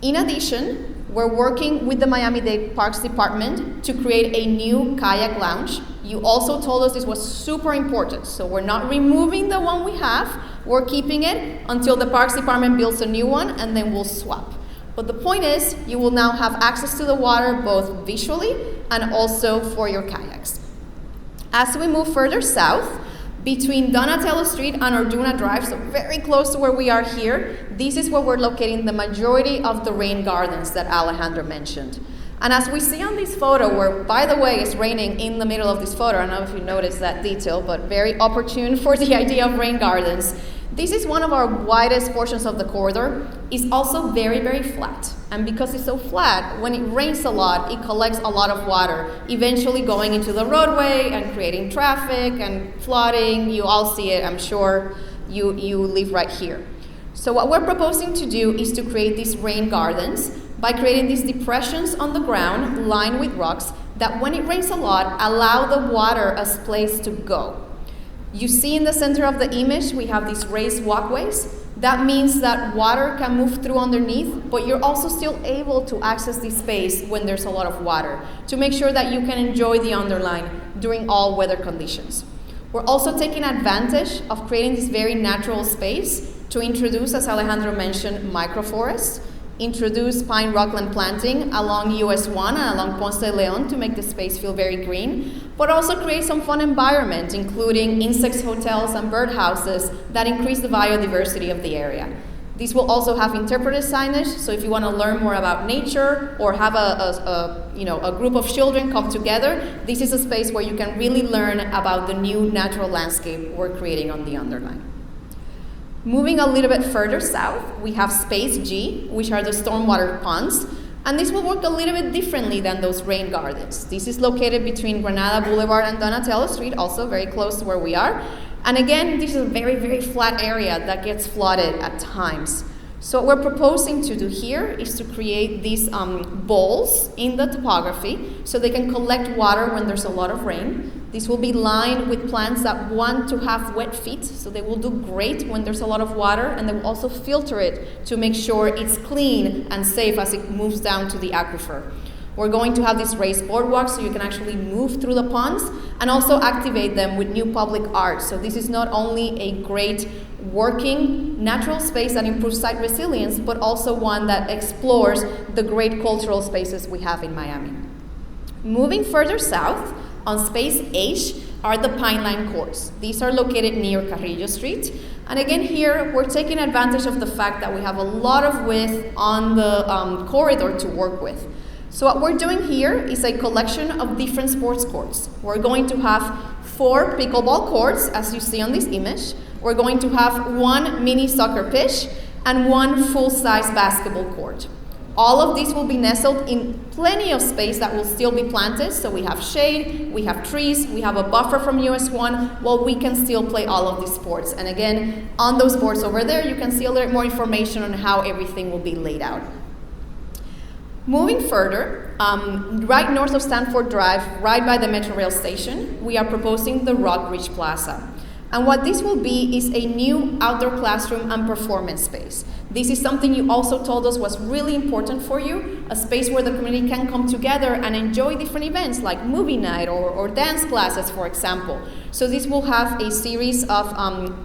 In addition, we're working with the Miami-Dade Parks Department to create a new kayak lounge. You also told us this was super important, so we're not removing the one we have, we're keeping it until the Parks Department builds a new one, and then we'll swap. But the point is, you will now have access to the water both visually and also for your kayaks. As we move further south, between Donatello Street and Orduna Drive, so very close to where we are here, this is where we're locating the majority of the rain gardens that Alejandro mentioned. And as we see on this photo, where, by the way, it's raining in the middle of this photo, I don't know if you noticed that detail, but very opportune for the idea of rain gardens. This is one of our widest portions of the corridor. It's also very, very flat. And because it's so flat, when it rains a lot, it collects a lot of water, eventually going into the roadway and creating traffic and flooding. You all see it, I'm sure. You live right here. So what we're proposing to do is to create these rain gardens by creating these depressions on the ground lined with rocks that when it rains a lot, allow the water a place to go. You see in the center of the image, we have these raised walkways. That means that water can move through underneath, but you're also still able to access this space when there's a lot of water to make sure that you can enjoy the Underline during all weather conditions. We're also taking advantage of creating this very natural space to introduce, as Alejandro mentioned, microforests, introduce pine rockland planting along US 1 and along Ponce de Leon to make the space feel very green, but also create some fun environment, including insect hotels and birdhouses that increase the biodiversity of the area. These will also have interpretive signage, so if you want to learn more about nature or have a group of children come together, this is a space where you can really learn about the new natural landscape we're creating on the Underline. Moving a little bit further south, we have Space G, which are the stormwater ponds, and this will work a little bit differently than those rain gardens. This is located between Granada Boulevard and Donatello Street, also very close to where we are. And again, this is a very, very flat area that gets flooded at times. So what we're proposing to do here is to create these bowls in the topography so they can collect water when there's a lot of rain. This will be lined with plants that want to have wet feet, so they will do great when there's a lot of water, and they will also filter it to make sure it's clean and safe as it moves down to the aquifer. We're going to have these raised boardwalks so you can actually move through the ponds and also activate them with new public art. So this is not only a great working natural space that improves site resilience, but also one that explores the great cultural spaces we have in Miami. Moving further south, on Space H are the Pineline Courts. These are located near Carrillo Street. And again here, we're taking advantage of the fact that we have a lot of width on the corridor to work with. So what we're doing here is a collection of different sports courts. We're going to have 4 pickleball courts, as you see on this image. We're going to have 1 mini soccer pitch and 1 full-size basketball court. All of these will be nestled in plenty of space that will still be planted. So we have shade, we have trees, we have a buffer from US 1, while we can still play all of these sports. And again, on those boards over there, you can see a little more information on how everything will be laid out. Moving further, right north of Stanford Drive, right by the Metro Rail station, we are proposing the Rock Ridge Plaza. And what this will be is a new outdoor classroom and performance space. This is something you also told us was really important for you, a space where the community can come together and enjoy different events like movie night or dance classes, for example. So this will have a series of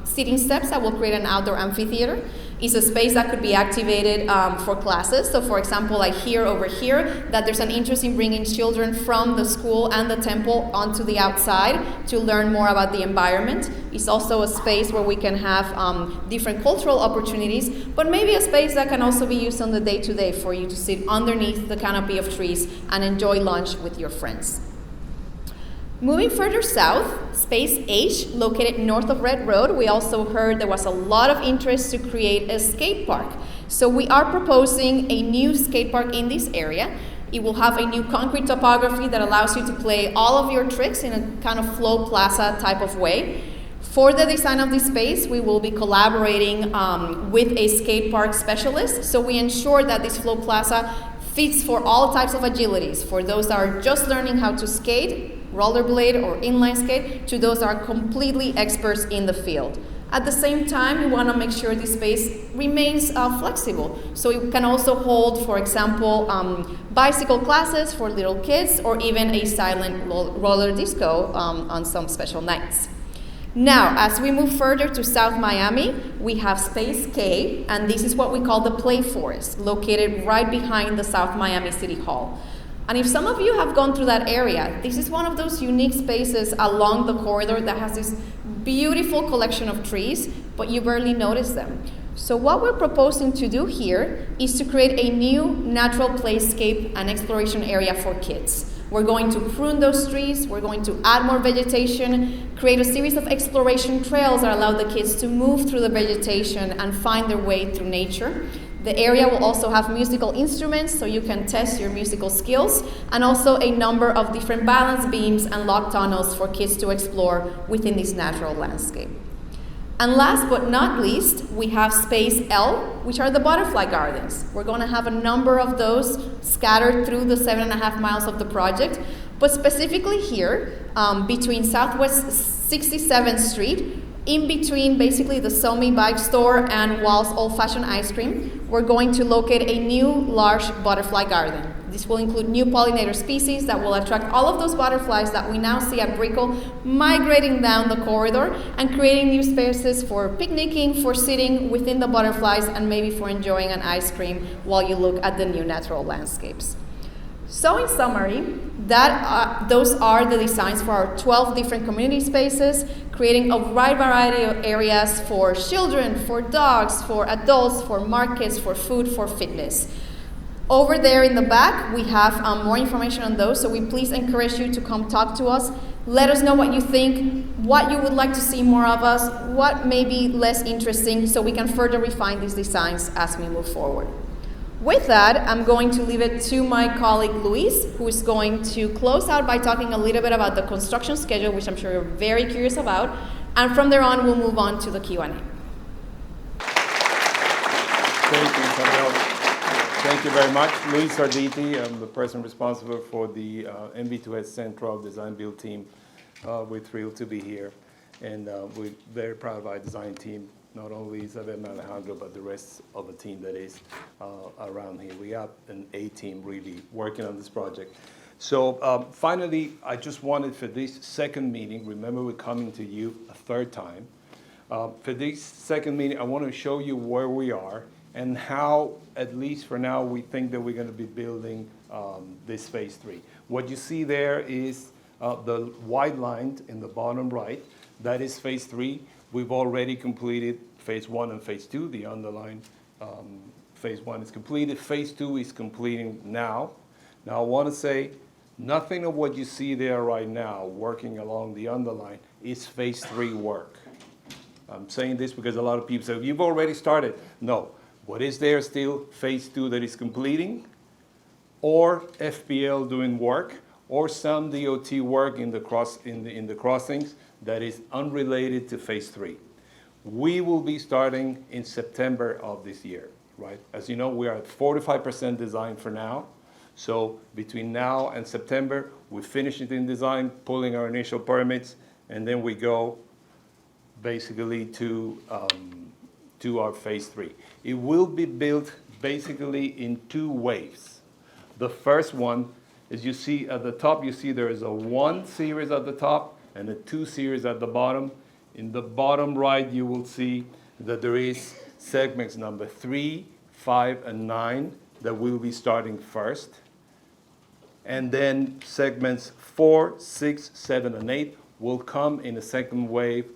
seating steps that will create an outdoor amphitheater. It's a space that could be activated for classes. So for example, I hear over here that there's an interest in bringing children from the school and the temple onto the outside to learn more about the environment. It's also a space where we can have different cultural opportunities, but maybe a space that can also be used on the day-to-day for you to sit underneath the canopy of trees and enjoy lunch with your friends. Moving further south, Space H, located north of Red Road, we also heard there was a lot of interest to create a skate park. So we are proposing a new skate park in this area. It will have a new concrete topography that allows you to play all of your tricks in a kind of flow plaza type of way. For the design of this space, we will be collaborating with a skate park specialist. So we ensure that this flow plaza fits for all types of agilities, for those that are just learning how to skate, rollerblade or inline skate, to those that are completely experts in the field. At the same time, we want to make sure this space remains flexible. So it can also hold, for example, bicycle classes for little kids, or even a silent roller disco on some special nights. Now, as we move further to South Miami, we have Space K, and this is what we call the Play Forest, located right behind the South Miami City Hall. And if some of you have gone through that area, this is one of those unique spaces along the corridor that has this beautiful collection of trees, but you barely notice them. So what we're proposing to do here is to create a new natural playscape and exploration area for kids. We're going to prune those trees, we're going to add more vegetation, create a series of exploration trails that allow the kids to move through the vegetation and find their way through nature. The area will also have musical instruments so you can test your musical skills, and also a number of different balance beams and log tunnels for kids to explore within this natural landscape. And last but not least, we have Space L, which are the butterfly gardens. We're going to have a number of those scattered through the 7.5 miles of the project, but specifically here, between Southwest 67th Street, in between basically the Somi bike store and Wall's Old Fashioned Ice Cream, we're going to locate a new large butterfly garden. This will include new pollinator species that will attract all of those butterflies that we now see at Brickell migrating down the corridor and creating new spaces for picnicking, for sitting within the butterflies, and maybe for enjoying an ice cream while you look at the new natural landscapes. So in summary, those are the designs for our 12 different community spaces, creating a wide variety of areas for children, for dogs, for adults, for markets, for food, for fitness. Over there in the back, we have more information on those, so we please encourage you to come talk to us. Let us know what you think, what you would like to see more of us, what may be less interesting, so we can further refine these designs as we move forward. With that, I'm going to leave it to my colleague Luis, who is going to close out by talking a little bit about the construction schedule, which I'm sure you're very curious about, and from there on, we'll move on to the Q&A. Thank you, Isabel. Thank you very much. Luis Arditi, I'm the person responsible for the MV2S Central Design Build team. We're thrilled to be here, and we're very proud of our design team, not only Isabel and Alejandro, but the rest of the team that is around here. We have an A team really working on this project. So finally, I just wanted for this second meeting, remember we're coming to you a third time. For this second meeting, I want to show you where we are and how, at least for now, we think that we're going to be building this phase 3. What you see there is the white line in the bottom right. That is phase 3. We've already completed phase 1 and phase 2. The underline phase 1 is completed. Phase 2 is completing now. Now, I want to say nothing of what you see there right now working along the underline is phase 3 work. I'm saying this because a lot of people say, you've already started. No. What is there still? Phase 2 that is completing, or FPL doing work, or some DOT work in the crossings that is unrelated to phase 3. We will be starting in September of this year, right? As you know, we are at 45% design for now. So between now and September, we finish it in design, pulling our initial permits, and then we go basically to our phase 3. It will be built basically in 2 waves. The first one is, you see at the top, you see there is a 1 series at the top and a 2 series at the bottom. In the bottom right, you will see that there is segments number 3, 5, and 9 that will be starting first. And then segments 4, 6, 7, and 8 will come in a second wave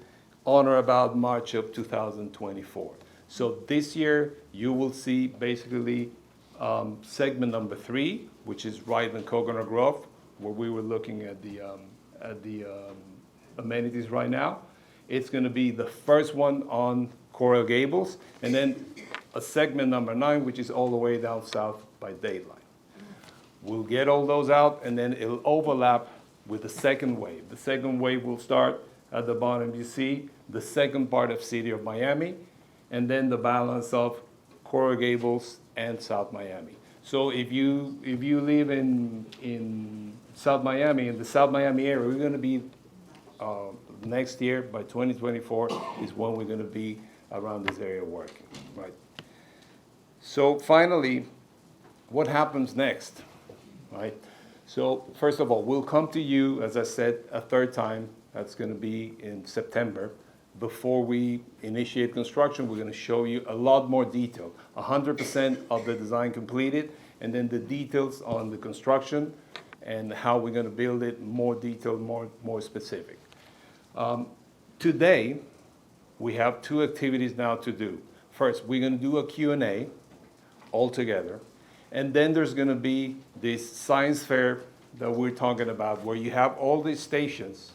on or about March of 2024. So this year, you will see basically segment number 3, which is right in Coconut Grove, where we were looking at the amenities right now. It's going to be the first one on Coral Gables, and then a segment number 9, which is all the way down south by Dateline. We'll get all those out, and then it'll overlap with the second wave. The second wave will start at the bottom. You see the second part of City of Miami, and then the balance of Coral Gables and South Miami. So if you live in South Miami, in the South Miami area, we're going to be next year, by 2024, is when we're going to be around this area working, right? So finally, what happens next, right? So first of all, we'll come to you, as I said, a third time. That's going to be in September. Before we initiate construction, we're going to show you a lot more detail. 100% of the design completed, and then the details on the construction and how we're going to build it, more detailed, more specific. Today, we have 2 activities now to do. First, we're going to do a Q&A all together, and then there's going to be this science fair that we're talking about, where you have all these stations,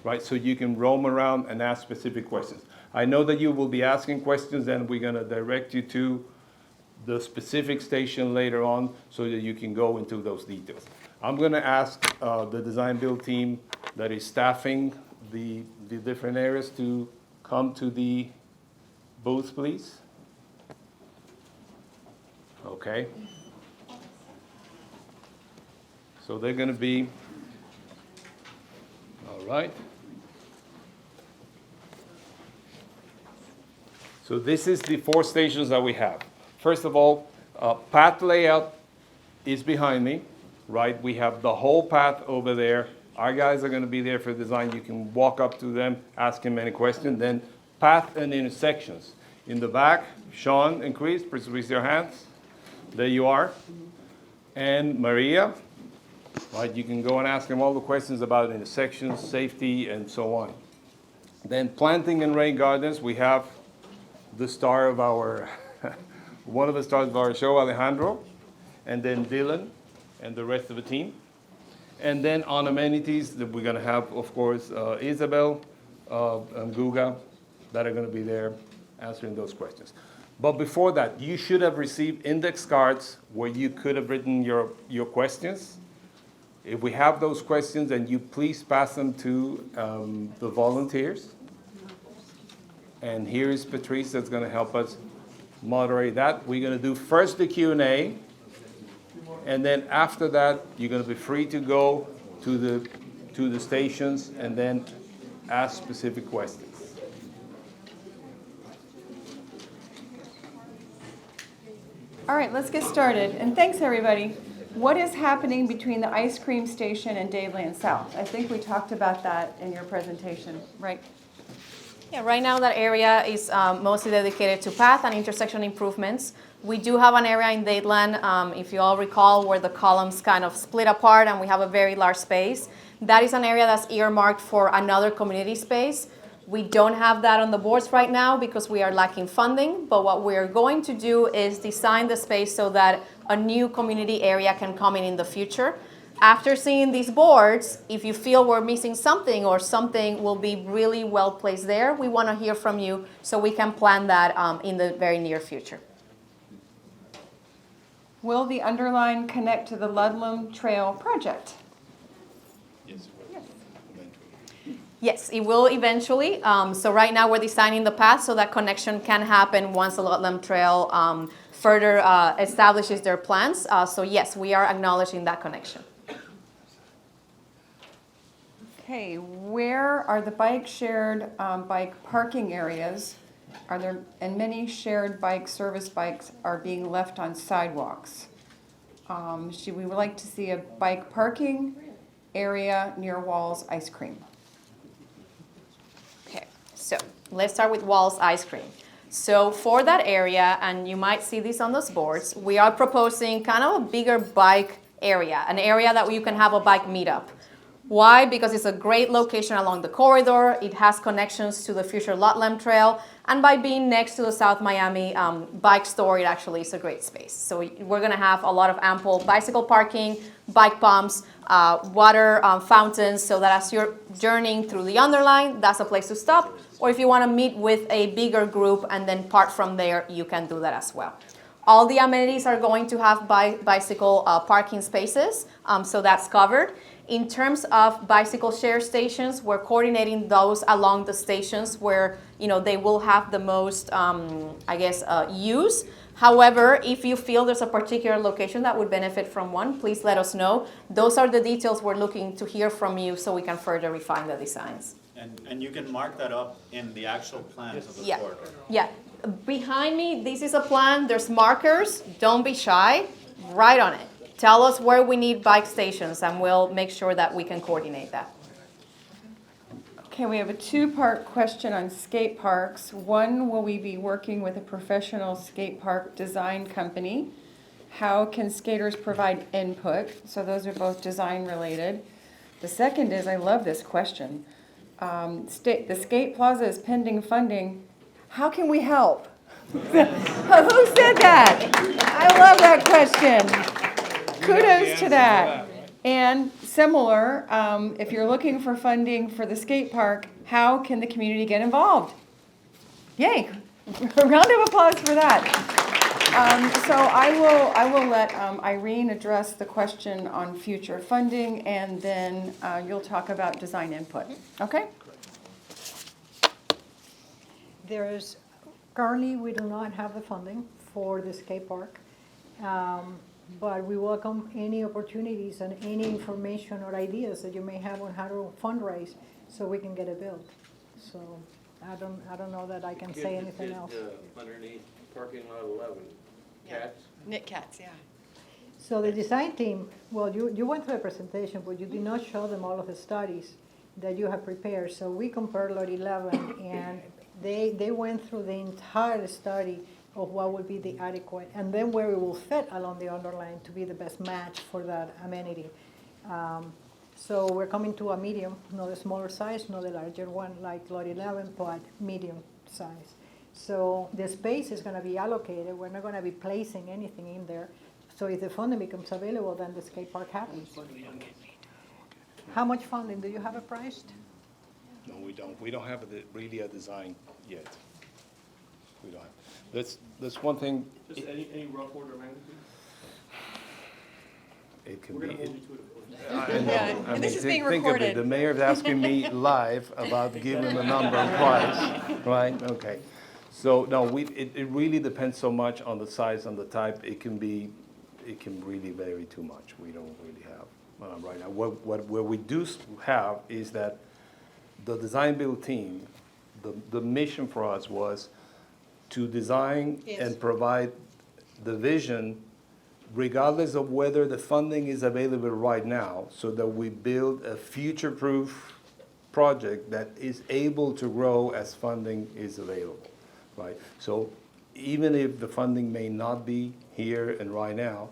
right? So you can roam around and ask specific questions. I know that you will be asking questions, and we're gonna direct you to the specific station later on so that you can go into those details. I'm gonna ask the design build team that is staffing the different areas to come to the booth, please. Okay. So they're gonna be, all right. So this is the 4 stations that we have. First of all, path layout is behind me, right? We have the whole path over there. Our guys are gonna be there for design. You can walk up to them, ask them any question. Then path and intersections. In the back, Sean and Chris, please raise your hands. There you are. And Maria, right? You can go and ask them all the questions about intersections, safety, and so on. Then planting and rain gardens, we have the star of our, one of the stars of our show, Alejandro, and then Dylan and the rest of the team. And then on amenities, we're gonna have, of course, Isabel and Guga that are gonna be there answering those questions. But before that, you should have received index cards where you could have written your questions. If we have those questions, then you please pass them to the volunteers. And here is Patrice that's going to help us moderate that. We're going to do first the Q&A, and then after that, you're going to be free to go to the stations and then ask specific questions. All right, let's get started. And thanks, everybody. What is happening between the ice cream station and Daveland South? I think we talked about that in your presentation, right? Yeah, right now that area is mostly dedicated to path and intersection improvements. We do have an area in Dadeland, if you all recall, where the columns kind of split apart and we have a very large space. That is an area that's earmarked for another community space. We don't have that on the boards right now because we are lacking funding, but what we're going to do is design the space so that a new community area can come in the future. After seeing these boards, if you feel we're missing something or something will be really well placed there, we want to hear from you so we can plan that in the very near future. Will the Underline connect to the Ludlam Trail project? Yes, it will eventually. So right now we're designing the path so that connection can happen once the Ludlam Trail further establishes their plans. So yes, we are acknowledging that connection. Okay, where are the bike shared bike parking areas? Are there, and many shared bike service bikes are being left on sidewalks. We would like to see a bike parking area near Wall's Ice Cream. Okay, so let's start with Wall's Ice Cream. So for that area, and you might see this on those boards, we are proposing kind of a bigger bike area, an area that you can have a bike meetup. Why? Because it's a great location along the corridor. It has connections to the future Ludlam Trail. And by being next to the South Miami bike store, it actually is a great space. So we're going to have a lot of ample bicycle parking, bike pumps, water fountains, so that as you're journeying through the Underline, that's a place to stop. Or if you want to meet with a bigger group and then part from there, you can do that as well. All the amenities are going to have bicycle parking spaces, so that's covered. In terms of bicycle share stations, we're coordinating those along the stations where they will have the most, use. However, if you feel there's a particular location that would benefit from one, please let us know. Those are the details we're looking to hear from you so we can further refine the designs. And you can mark that up in the actual plans of the board. Yeah. Behind me, this is a plan. There's markers. Don't be shy. Write on it. Tell us where we need bike stations, and we'll make sure that we can coordinate that. Okay, we have a two-part question on skate parks. One, will we be working with a professional skate park design company? How can skaters provide input? So those are both design related. The second is, I love this question. The skate plaza is pending funding. How can we help? Who said that? I love that question. Kudos to that. And similar, if you're looking for funding for the skate park, how can the community get involved? Yay! A round of applause for that. So I will let Irene address the question on future funding, and then you'll talk about design input. Okay? Currently, we do not have the funding for the skate park, but we welcome any opportunities and any information or ideas that you may have on how to fundraise so we can get it built. So I don't know that I can say anything else. Underneath parking lot 11, cats. Knit cats, yeah. So the design team, well, you went through a presentation, but you did not show them all of the studies that you have prepared. So we compared lot 11, and they went through the entire study of what would be the adequate, and then where it will fit along the underline to be the best match for that amenity. So we're coming to a medium, not a smaller size, not a larger one like lot 11, but medium size. So the space is going to be allocated. We're not going to be placing anything in there. So if the funding becomes available, then the skate park happens. How much funding? Do you have it priced? No, we don't. We don't have really a design yet. We don't have. That's one thing. Just any rough order of magnitude? It can We're be. going to hold you to it. I know. Yeah, I and this mean, is being think of it, recorded. the mayor's asking me live about giving a number and price, right? Okay. So, no, it really depends so much on the size and the type. It can really vary too much. We don't really have right now. What we do have is that the design build team, the mission for us was to design and provide the vision regardless of whether the funding is available right now, so that we build a future-proof project that is able to grow as funding is available, right? So even if the funding may not be here and right now,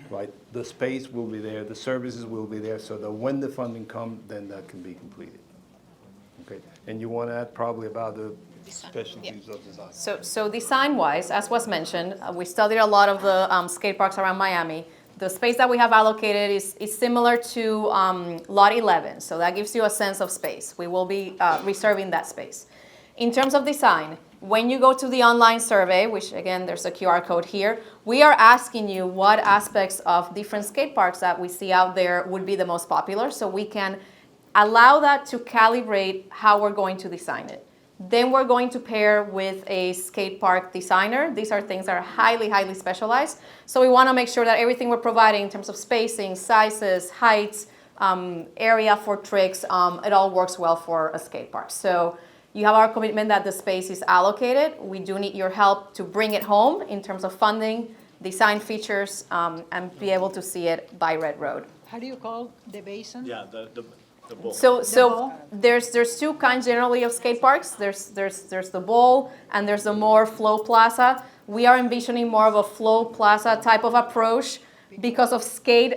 right, the space will be there, the services will be there, so that when the funding comes, then that can be completed. Okay, and you want to add probably about the specialties of design. So design-wise, as was mentioned, we studied a lot of the skate parks around Miami. The space that we have allocated is similar to Lot 11, so that gives you a sense of space. We will be reserving that space. In terms of design, when you go to the online survey, which again, there's a QR code here, we are asking you what aspects of different skate parks that we see out there would be the most popular, so we can allow that to calibrate how we're going to design it. Then we're going to pair with a skate park designer. These are things that are highly, highly specialized. So we want to make sure that everything we're providing in terms of spacing, sizes, heights, area for tricks, it all works well for a skate park. So you have our commitment that the space is allocated. We do need your help to bring it home in terms of funding, design features, and be able to see it by Red Road. How do you call the basin? Yeah, the bowl. So there's two kinds generally of skate parks. There's the bowl and there's the more flow plaza. We are envisioning more of a flow plaza type of approach because of space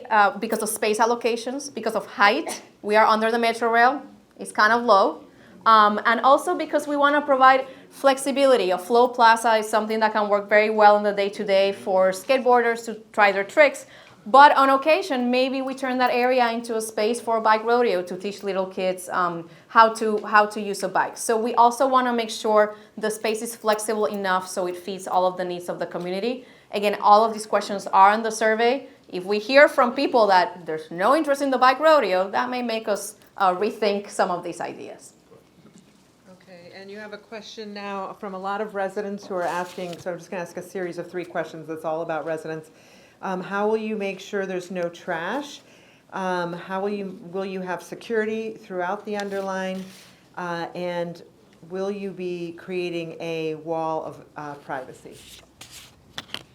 allocations, because of height. We are under the metro rail. It's kind of low. And also because we want to provide flexibility. A flow plaza is something that can work very well in the day-to-day for skateboarders to try their tricks. But on occasion, maybe we turn that area into a space for a bike rodeo to teach little kids how to use a bike. So we also want to make sure the space is flexible enough so it fits all of the needs of the community. Again, all of these questions are in the survey. If we hear from people that there's no interest in the bike rodeo, that may make us rethink some of these ideas. Okay, and you have a question now from a lot of residents who are asking, so I'm just going to ask a series of 3 questions that's all about residents. How will you make sure there's no trash? How will you have security throughout the underline? And will you be creating a wall of privacy?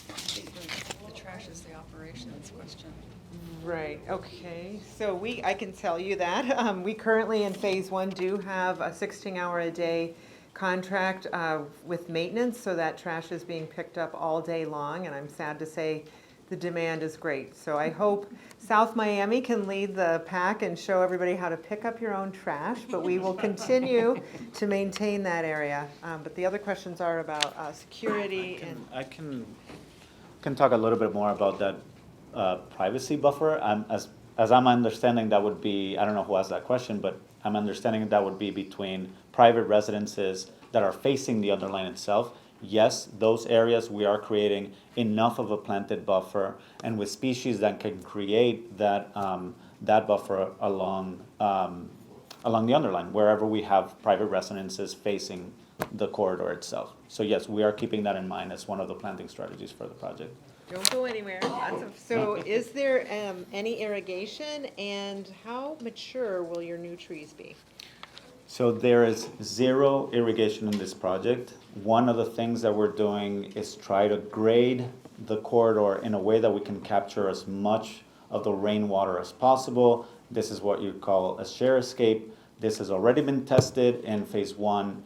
The trash is the operations question. Right, okay. So I can tell you that. We currently in phase 1 do have a 16-hour-a-day contract with maintenance, so that trash is being picked up all day long, and I'm sad to say the demand is great. So I hope South Miami can lead the pack and show everybody how to pick up your own trash, but we will continue to maintain that area. But the other questions are about security and... I can talk a little bit more about that privacy buffer. as I'm understanding, that would be, I don't know who asked that question, but I'm understanding that would be between private residences that are facing the underline itself. Yes, those areas we are creating enough of a planted buffer, and with species that can create that that buffer along along the underline, wherever we have private residences facing the corridor itself. So yes, we are keeping that in mind as one of the planting strategies for the project. Don't go anywhere. So is there any irrigation, and how mature will your new trees be? So there is zero irrigation in this project. One of the things that we're doing is try to grade the corridor in a way that we can capture as much of the rainwater as possible. This is what you call a share escape. This has already been tested in phase 1,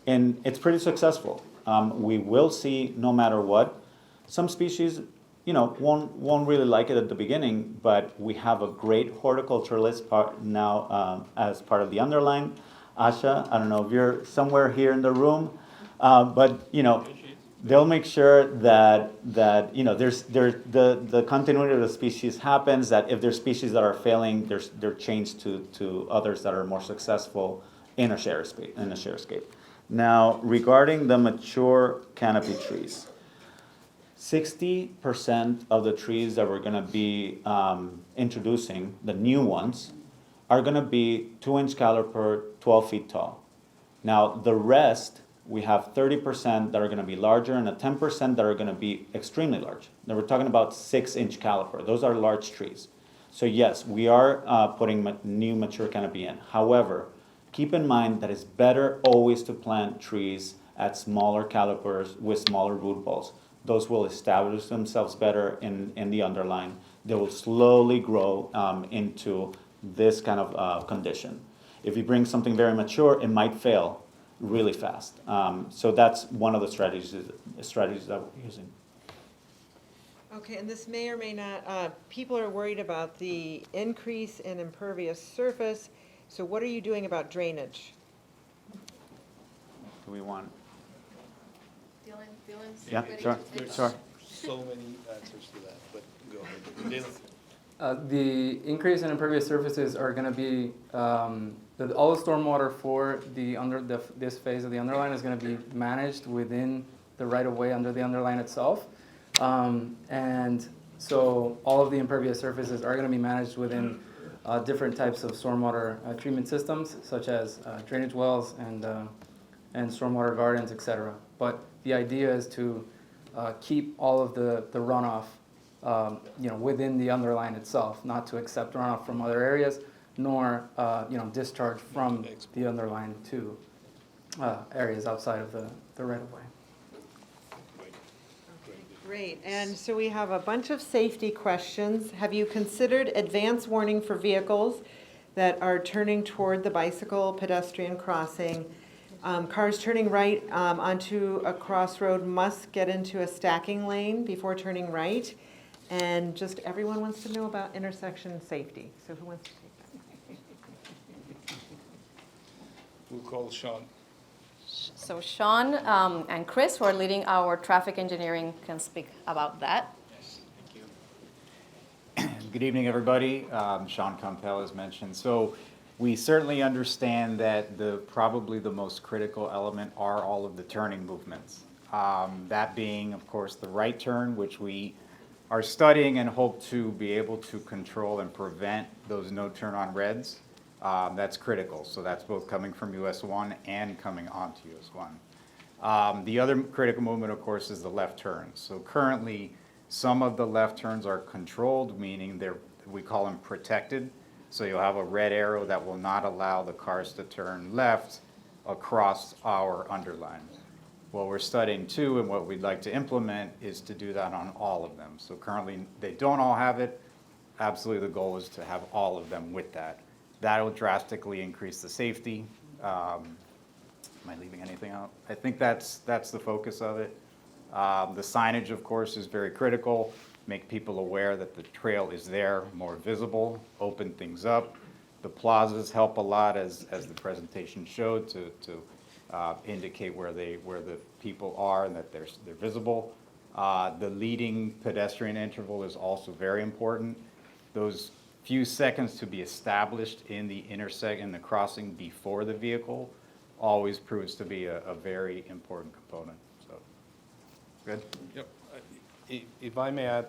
and it's pretty successful. We will see, no matter what, some species, won't really like it at the beginning, but we have a great horticulturalist now as part of the Underline. Asha, I don't know if you're somewhere here in the room, but they'll make sure that there's the continuity of the species happens. That if there's species that are failing, they're changed to others that are more successful in a share escape. Now, regarding the mature canopy trees, 60% of the trees that we're going to be introducing, the new ones, are going to be 2-inch caliper, 12 feet tall. Now, the rest, we have 30% that are going to be larger and a 10% that are going to be extremely large. Now, we're talking about 6-inch caliper. Those are large trees. So yes, we are putting new mature canopy in. However, keep in mind that it's better always to plant trees at smaller calipers with smaller root balls. Those will establish themselves better in the underline. They will slowly grow into this kind of condition. If you bring something very mature, it might fail really fast. So that's one of the strategies that we're using. Okay, and this may or may not, people are worried about the increase in impervious surface. So what are you doing about drainage? Do we want? Dylan's Yeah, ready sure. to take Sure. So many answers to that, but go ahead. The increase in impervious surfaces are going to be all the stormwater for this phase of the underline is going to be managed within the right-of-way under the underline itself, and so all of the impervious surfaces are going to be managed within different types of stormwater treatment systems, such as drainage wells and stormwater gardens, etc. But the idea is to keep all of the runoff within the underline itself, not to accept runoff from other areas, nor discharge from the underline to areas outside of the right-of-way. Okay, great. And so we have a bunch of safety questions. Have you considered advance warning for vehicles that are turning toward the bicycle pedestrian crossing? Cars turning right onto a crossroad must get into a stacking lane before turning right. And just everyone wants to know about intersection safety. So who wants to take that? We'll call Sean. So Sean and Chris, who are leading our traffic engineering, can speak about that. Yes, thank you. Good evening, everybody. Sean Campbell, as mentioned. So we certainly understand that probably the most critical element are all of the turning movements. That being, of course, the right turn, which we are studying and hope to be able to control and prevent those no turn on reds. That's critical. So that's both coming from US 1 and coming onto US 1. The other critical movement, of course, is the left turn. So currently, some of the left turns are controlled, meaning we call them protected. So you'll have a red arrow that will not allow the cars to turn left across our underline. What we're studying too, and what we'd like to implement, is to do that on all of them. So currently, they don't all have it. Absolutely, the goal is to have all of them with that. That will drastically increase the safety. Am I leaving anything out? I think that's the focus of it. The signage, of course, is very critical. Make people aware that the trail is there, more visible, open things up. The plazas help a lot, as the presentation showed, to indicate where the people are and that they're visible. The leading pedestrian interval is also very important. Those few seconds to be established in the the crossing before the vehicle always proves to be a very important component. So, good. Yep. If I may add,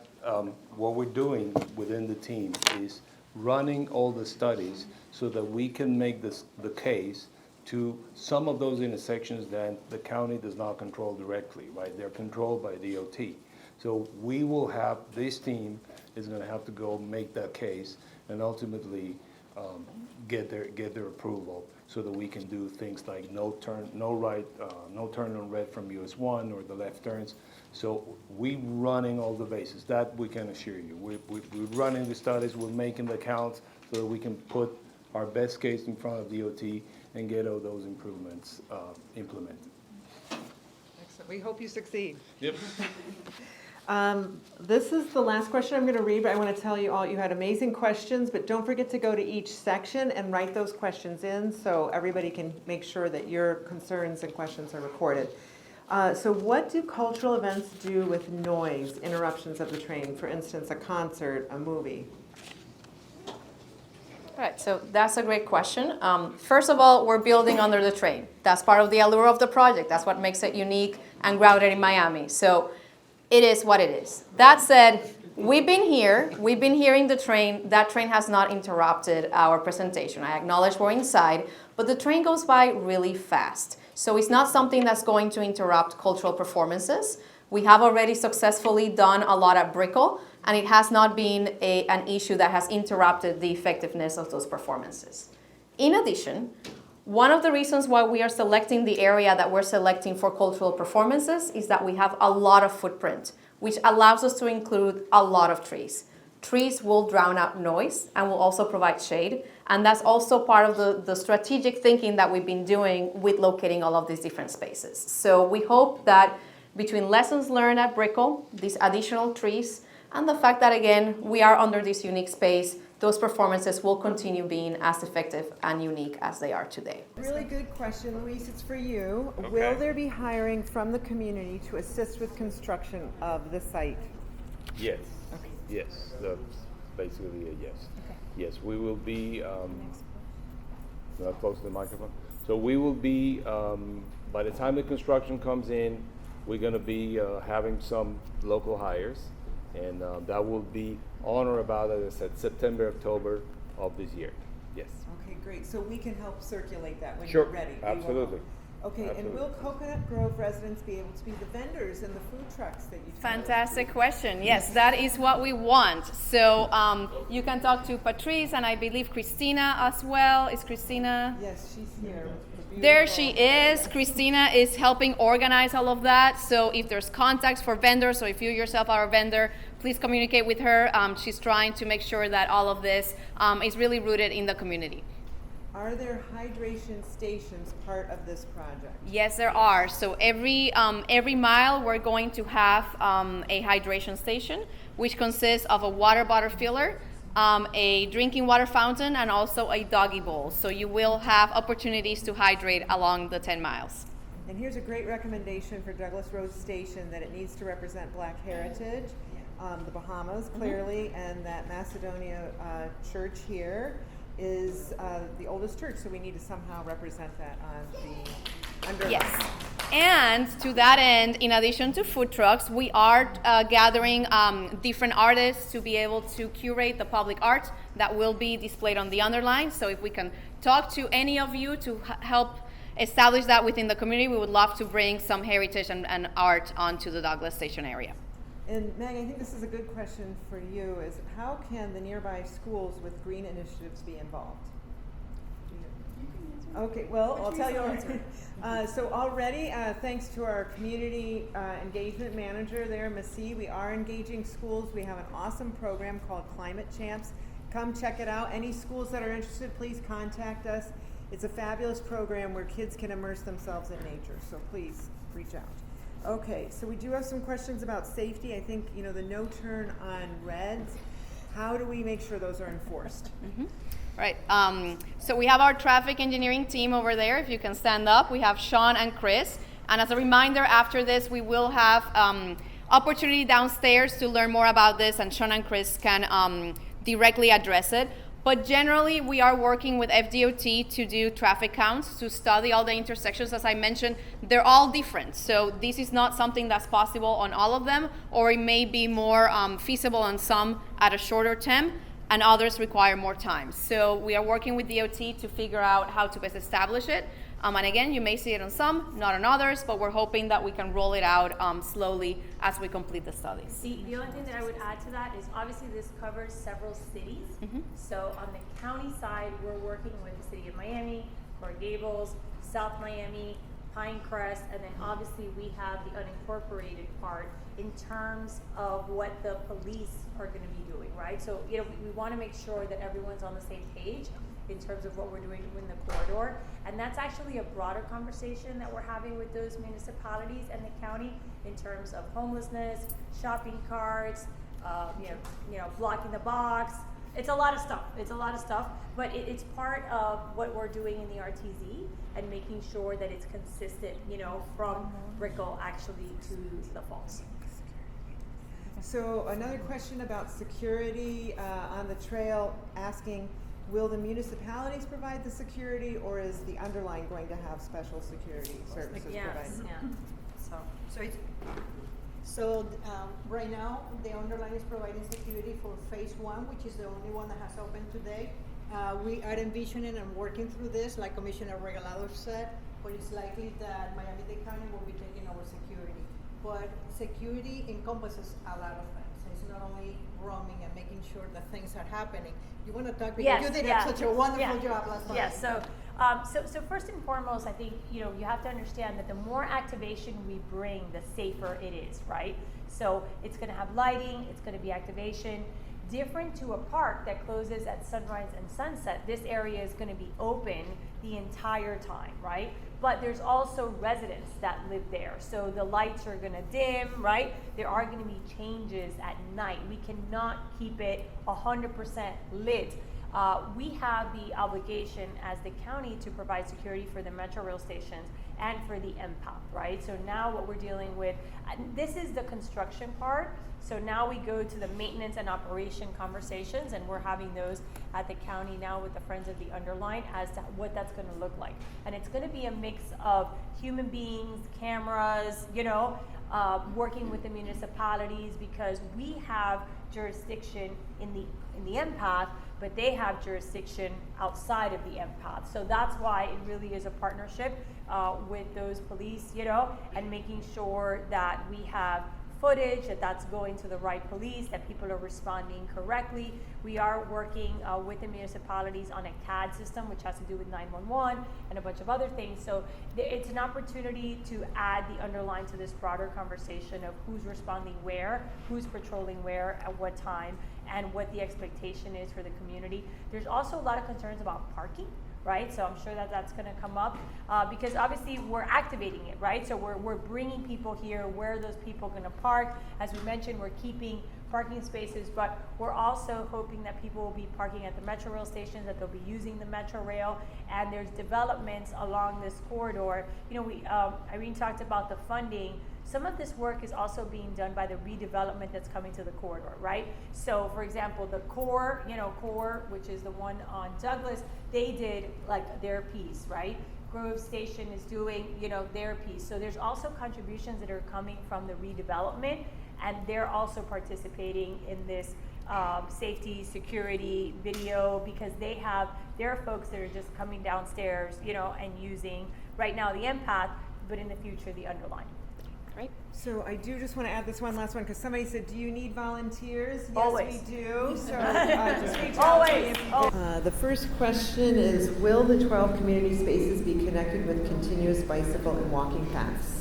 what we're doing within the team is running all the studies so that we can make the case to some of those intersections that the county does not control directly, right? They're controlled by DOT. So we will have, this team is going to have to go make that case and ultimately get their approval so that we can do things like no turn on red from US 1 or the left turns. So we running all the bases, that we can assure you. We're running the studies, we're making the counts so that we can put our best case in front of DOT and get all those improvements implemented. Excellent. We hope you succeed. Yep. This is the last question I'm going to read, but I want to tell you all you had amazing questions, but don't forget to go to each section and write those questions in so everybody can make sure that your concerns and questions are recorded. So what do cultural events do with noise, interruptions of the train? For instance, a concert, a movie? All right, so that's a great question. First of all, we're building under the train. That's part of the allure of the project. That's what makes it unique and grounded in Miami. So it is what it is. That said, we've been hearing the train. That train has not interrupted our presentation. I acknowledge we're inside, but the train goes by really fast. So it's not something that's going to interrupt cultural performances. We have already successfully done a lot at Brickell, and it has not been an issue that has interrupted the effectiveness of those performances. In addition, one of the reasons why we are selecting the area that we're selecting for cultural performances is that we have a lot of footprint, which allows us to include a lot of trees. Trees will drown out noise and will also provide shade, and that's also part of the strategic thinking that we've been doing with locating all of these different spaces. So we hope that between lessons learned at Brickell, these additional trees, and the fact that, again, we are under this unique space, those performances will continue being as effective and unique as they are today. Really good question, Luis. It's for you. Okay. Will there be hiring from the community to assist with construction of the site? Yes. Okay. Yes. That's basically a yes. Okay. Yes, we will be, not close to the microphone. So we will be, by the time the construction comes in, we're going to be having some local hires, and that will be on or about, as I said, September, October of this year. Yes. Okay, great. So we can help circulate that when Sure. you're ready. We will Absolutely. help. Okay, and will Coconut Grove residents be able to be the vendors and the food trucks that you Fantastic question. Yes, that is what we want. So you can talk to Patrice and I believe Christina as well. Is Christina? Yes, she's here. There she is. Christina is helping organize all of that. So if there's contacts for vendors, or if you yourself are a vendor, please communicate with her. She's trying to make sure that all of this is really rooted in the community. Are there hydration stations part of this project? Yes, there are. So every mile we're going to have a hydration station, which consists of a water bottle filler, a drinking water fountain, and also a doggy bowl. So you will have opportunities to hydrate along the 10 miles. And here's a great recommendation for Douglas Road Station, that it needs to represent Black heritage, the Bahamas clearly, and that Macedonia church here is the oldest church, so we need to somehow represent that on the underline. Yes. And to that end, in addition to food trucks, we are gathering different artists to be able to curate the public art that will be displayed on the underline. So if we can talk to any of you to help establish that within the community, we would love to bring some heritage and art onto the Douglas Station area. And Meg, I think this is a good question for you, is how can the nearby schools with green initiatives be involved? Okay, well, I'll tell you. So already, thanks to our community engagement manager there, Massey, we are engaging schools. We have an awesome program called Climate Champs. Come check it out. Any schools that are interested, please contact us. It's a fabulous program where kids can immerse themselves in nature, so please reach out. Okay, so we do have some questions about safety. I think, the no turn on reds. How do we make sure those are enforced? Mm-hmm. Right. So we have our traffic engineering team over there. If you can stand up, we have Sean and Chris. And as a reminder, after this, we will have opportunity downstairs to learn more about this, and Sean and Chris can directly address it. But generally, we are working with FDOT to do traffic counts, to study all the intersections. As I mentioned, they're all different. So this is not something that's possible on all of them, or it may be more feasible on some at a shorter term, and others require more time. So we are working with DOT to figure out how to best establish it. And again, you may see it on some, not on others, but we're hoping that we can roll it out slowly as we complete the studies. The only thing that I would add to that is obviously this covers several cities. So on the county side, we're working with the city of Miami, Coral Gables, South Miami, Pinecrest, and then obviously we have the unincorporated part in terms of what the police are going to be doing, right? So, we want to make sure that everyone's on the same page in terms of what we're doing in the corridor. And that's actually a broader conversation that we're having with those municipalities and the county in terms of homelessness, shopping carts, blocking the box. It's a lot of stuff. But it's part of what we're doing in the RTZ and making sure that it's consistent, from Brickell actually to the falls. So another question about security on the trail, asking, will the municipalities provide the security, or is the Underline going to have special security services provided? So right now, the Underline is providing security for phase 1, which is the only one that has opened today. We are envisioning and working through this, like Commissioner Regalado said, but it's likely that Miami-Dade County will be taking over security. But security encompasses a lot of things. It's not only roaming and making sure that things are happening. You want to talk because you did such a wonderful job last time. Yes. So first and foremost, I think you have to understand that the more activation we bring, the safer it is, right? So it's going to have lighting, it's going to be activation. Different to a park that closes at sunrise and sunset, this area is going to be open the entire time, right? But there's also residents that live there. So the lights are going to dim, right? There are going to be changes at night. We cannot keep it 100% lit. We have the obligation as the county to provide security for the metro rail stations and for the MPOP, right? So now what we're dealing with, this is the construction part. So now we go to the maintenance and operation conversations, and we're having those at the county now with the Friends of the Underline as to what that's going to look like. And it's going to be a mix of human beings, cameras, working with the municipalities, because we have jurisdiction in the empath, but they have jurisdiction outside of the empath. So that's why it really is a partnership with those police, and making sure that we have footage, that's going to the right police, that people are responding correctly. We are working with the municipalities on a CAD system, which has to do with 911 and a bunch of other things. So it's an opportunity to add the Underline to this broader conversation of who's responding where, who's patrolling where, at what time, and what the expectation is for the community. There's also a lot of concerns about parking, right? So I'm sure that that's going to come up because obviously we're activating it, right? So we're bringing people here. Where are those people going to park? As we mentioned, we're keeping parking spaces, but we're also hoping that people will be parking at the metro rail stations, that they'll be using the metro rail, and there's developments along this corridor. Irene talked about the funding. Some of this work is also being done by the redevelopment that's coming to the corridor, right? So, for example, the core, which is the one on Douglas, they did their piece, right? Grove Station is doing, their piece. So there's also contributions that are coming from the redevelopment, and they're also participating in this safety, security, video, because there are folks that are just coming downstairs, and using right now the empath, but in the future the Underline. Right. So I do just want to add this one last one, because somebody said, do you need volunteers? Always. Yes, we do. So just reach out to me. Always. The first question is, will the 12 community spaces be connected with continuous bicycle and walking paths?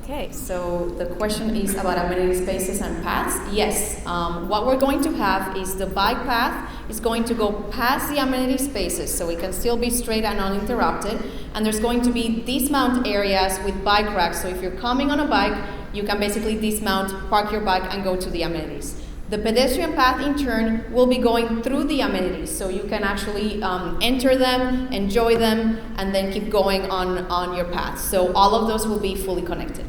Okay, so the question is about amenity spaces and paths. Yes, what we're going to have is the bike path is going to go past the amenity spaces, so it can still be straight and uninterrupted. And there's going to be dismount areas with bike racks. So if you're coming on a bike, you can basically dismount, park your bike, and go to the amenities. The pedestrian path in turn will be going through the amenities, so you can actually enter them, enjoy them, and then keep going on your path. So all of those will be fully connected.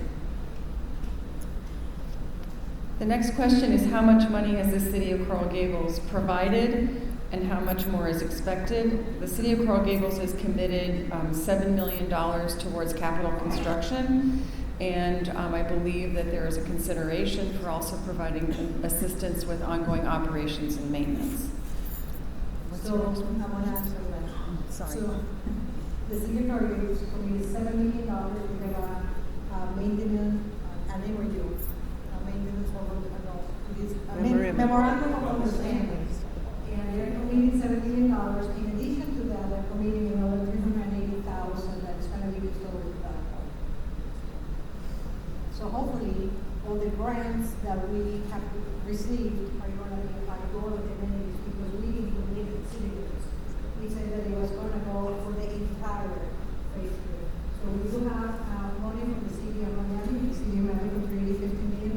The next question is, how much money has the City of Coral Gables provided and how much more is expected? The City of Coral Gables has committed $7 million towards capital construction, and I believe that there is a consideration for also providing assistance with ongoing operations and maintenance. So, I want to answer that. Sorry. So, the City of Coral Gables committed $7 million to have maintenance, and they were due. Maintenance over memorandum of understanding. And they're committing $7 million. In addition to that, they're committing another $380,000 that's going to be bestowed with that. So hopefully, all the grants that we have received are going to be applied to all of the amenities because we didn't commit the city limits. We said that it was going to go for the entire phase 3. So we do have money from the city of Miami. The city of Miami contributed $15 million.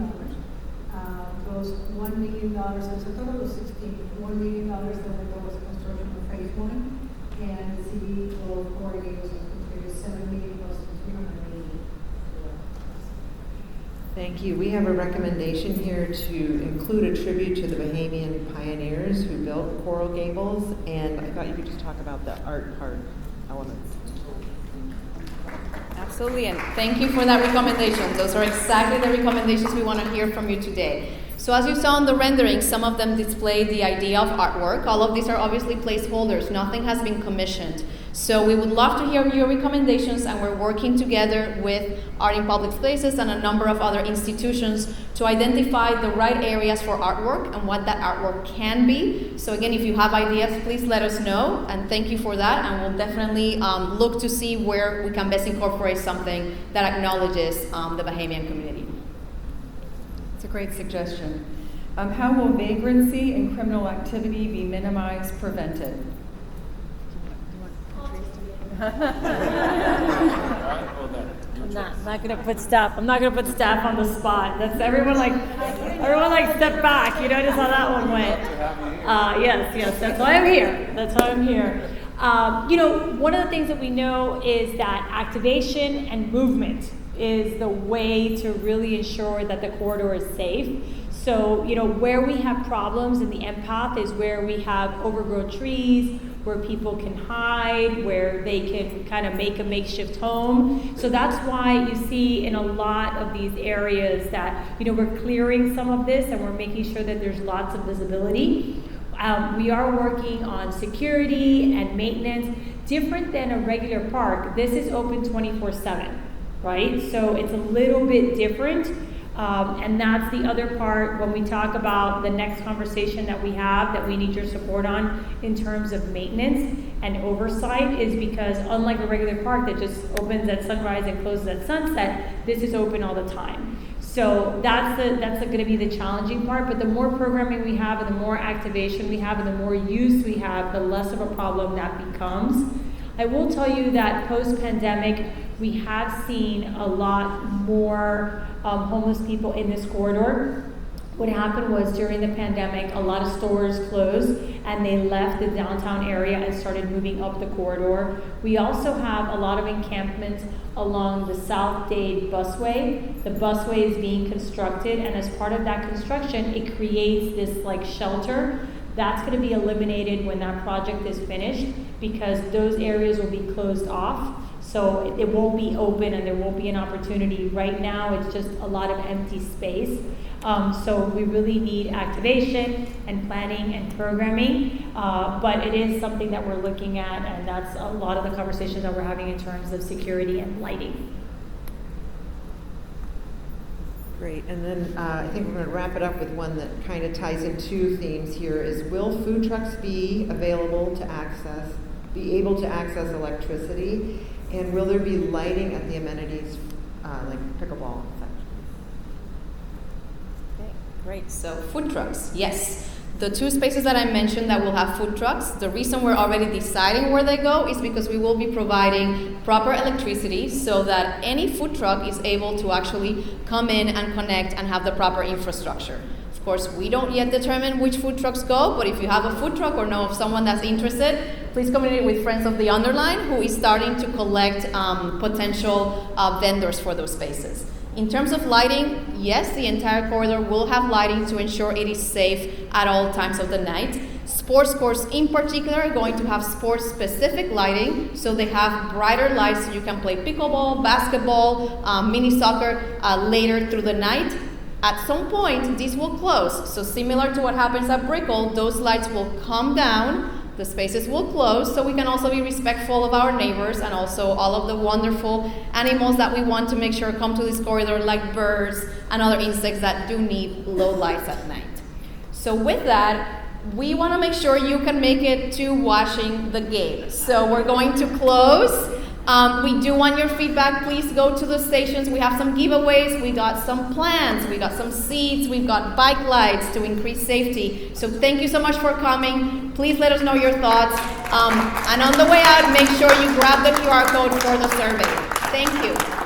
Those $1 million, it's a total of 16. $1 million that went towards construction of phase 1, and the city of Coral Gables has contributed $7 million plus $380. Thank you. We have a recommendation here to include a tribute to the Bahamian pioneers who built Coral Gables, and I thought you could just talk about the art part elements. Absolutely, and thank you for that recommendation. Those are exactly the recommendations we want to hear from you today. So as you saw in the rendering, some of them display the idea of artwork. All of these are obviously placeholders. Nothing has been commissioned. So we would love to hear your recommendations, and we're working together with Art in Public Spaces and a number of other institutions to identify the right areas for artwork and what that artwork can be. So again, if you have ideas, please let us know, and thank you for that, and we'll definitely look to see where we can best incorporate something that acknowledges the Bahamian community. It's a great suggestion. How will vagrancy and criminal activity be minimized, prevented? I'm not gonna put staff. I'm not gonna put staff on the spot. That's everyone like step back. You notice how that one went. Yes. That's why I'm here. That's why I'm here. One of the things that we know is that activation and movement is the way to really ensure that the corridor is safe. So, where we have problems in the end path is where we have overgrown trees, where people can hide, where they can kind of make a makeshift home. So that's why you see in a lot of these areas that, we're clearing some of this and we're making sure that there's lots of visibility. We are working on security and maintenance. Different than a regular park, this is open 24/7, right? So it's a little bit different. And that's the other part when we talk about the next conversation that we have that we need your support on in terms of maintenance and oversight is because unlike a regular park that just opens at sunrise and closes at sunset, this is open all the time. So that's going to be the challenging part, but the more programming we have and the more activation we have and the more use we have, the less of a problem that becomes. I will tell you that post-pandemic, we have seen a lot more homeless people in this corridor. What happened was during the pandemic, a lot of stores closed and they left the downtown area and started moving up the corridor. We also have a lot of encampments along the South Dade busway. The busway is being constructed, and as part of that construction, it creates this like shelter. That's going to be eliminated when that project is finished because those areas will be closed off. So it won't be open and there won't be an opportunity. Right now, it's just a lot of empty space. So we really need activation and planning and programming, but it is something that we're looking at, and that's a lot of the conversations that we're having in terms of security and lighting. Great, and then I think we're going to wrap it up with one that kind of ties in two themes here is will food trucks be able to access electricity, and will there be lighting at the amenities like pickleball section? Okay, great. So food trucks, yes. The two spaces that I mentioned that will have food trucks, the reason we're already deciding where they go is because we will be providing proper electricity so that any food truck is able to actually come in and connect and have the proper infrastructure. Of Of course, we don't yet determine which food trucks go, but if you have a food truck or know of someone that's interested, please communicate with Friends of the Underline, who is starting to collect potential vendors for those spaces. In terms of lighting, yes, the entire corridor will have lighting to ensure it is safe at all times of the night. Sports courts in particular are going to have sports-specific lighting, so they have brighter lights so you can play pickleball, basketball, mini soccer later through the night. At some point, these will close. So similar to what happens at Brickell, those lights will come down, the spaces will close, so we can also be respectful of our neighbors and also all of the wonderful animals that we want to make sure come to this corridor, like birds and other insects that do need low lights at night. So with that, we want to make sure you can make it to watching the game. So we're going to close. We do want your feedback. Please go to the stations. We have some giveaways. We got some plants. We got some seats. We've got bike lights to increase safety. So thank you so much for coming. Please let us know your thoughts. And on the way out, make sure you grab the QR code for the survey. Thank you.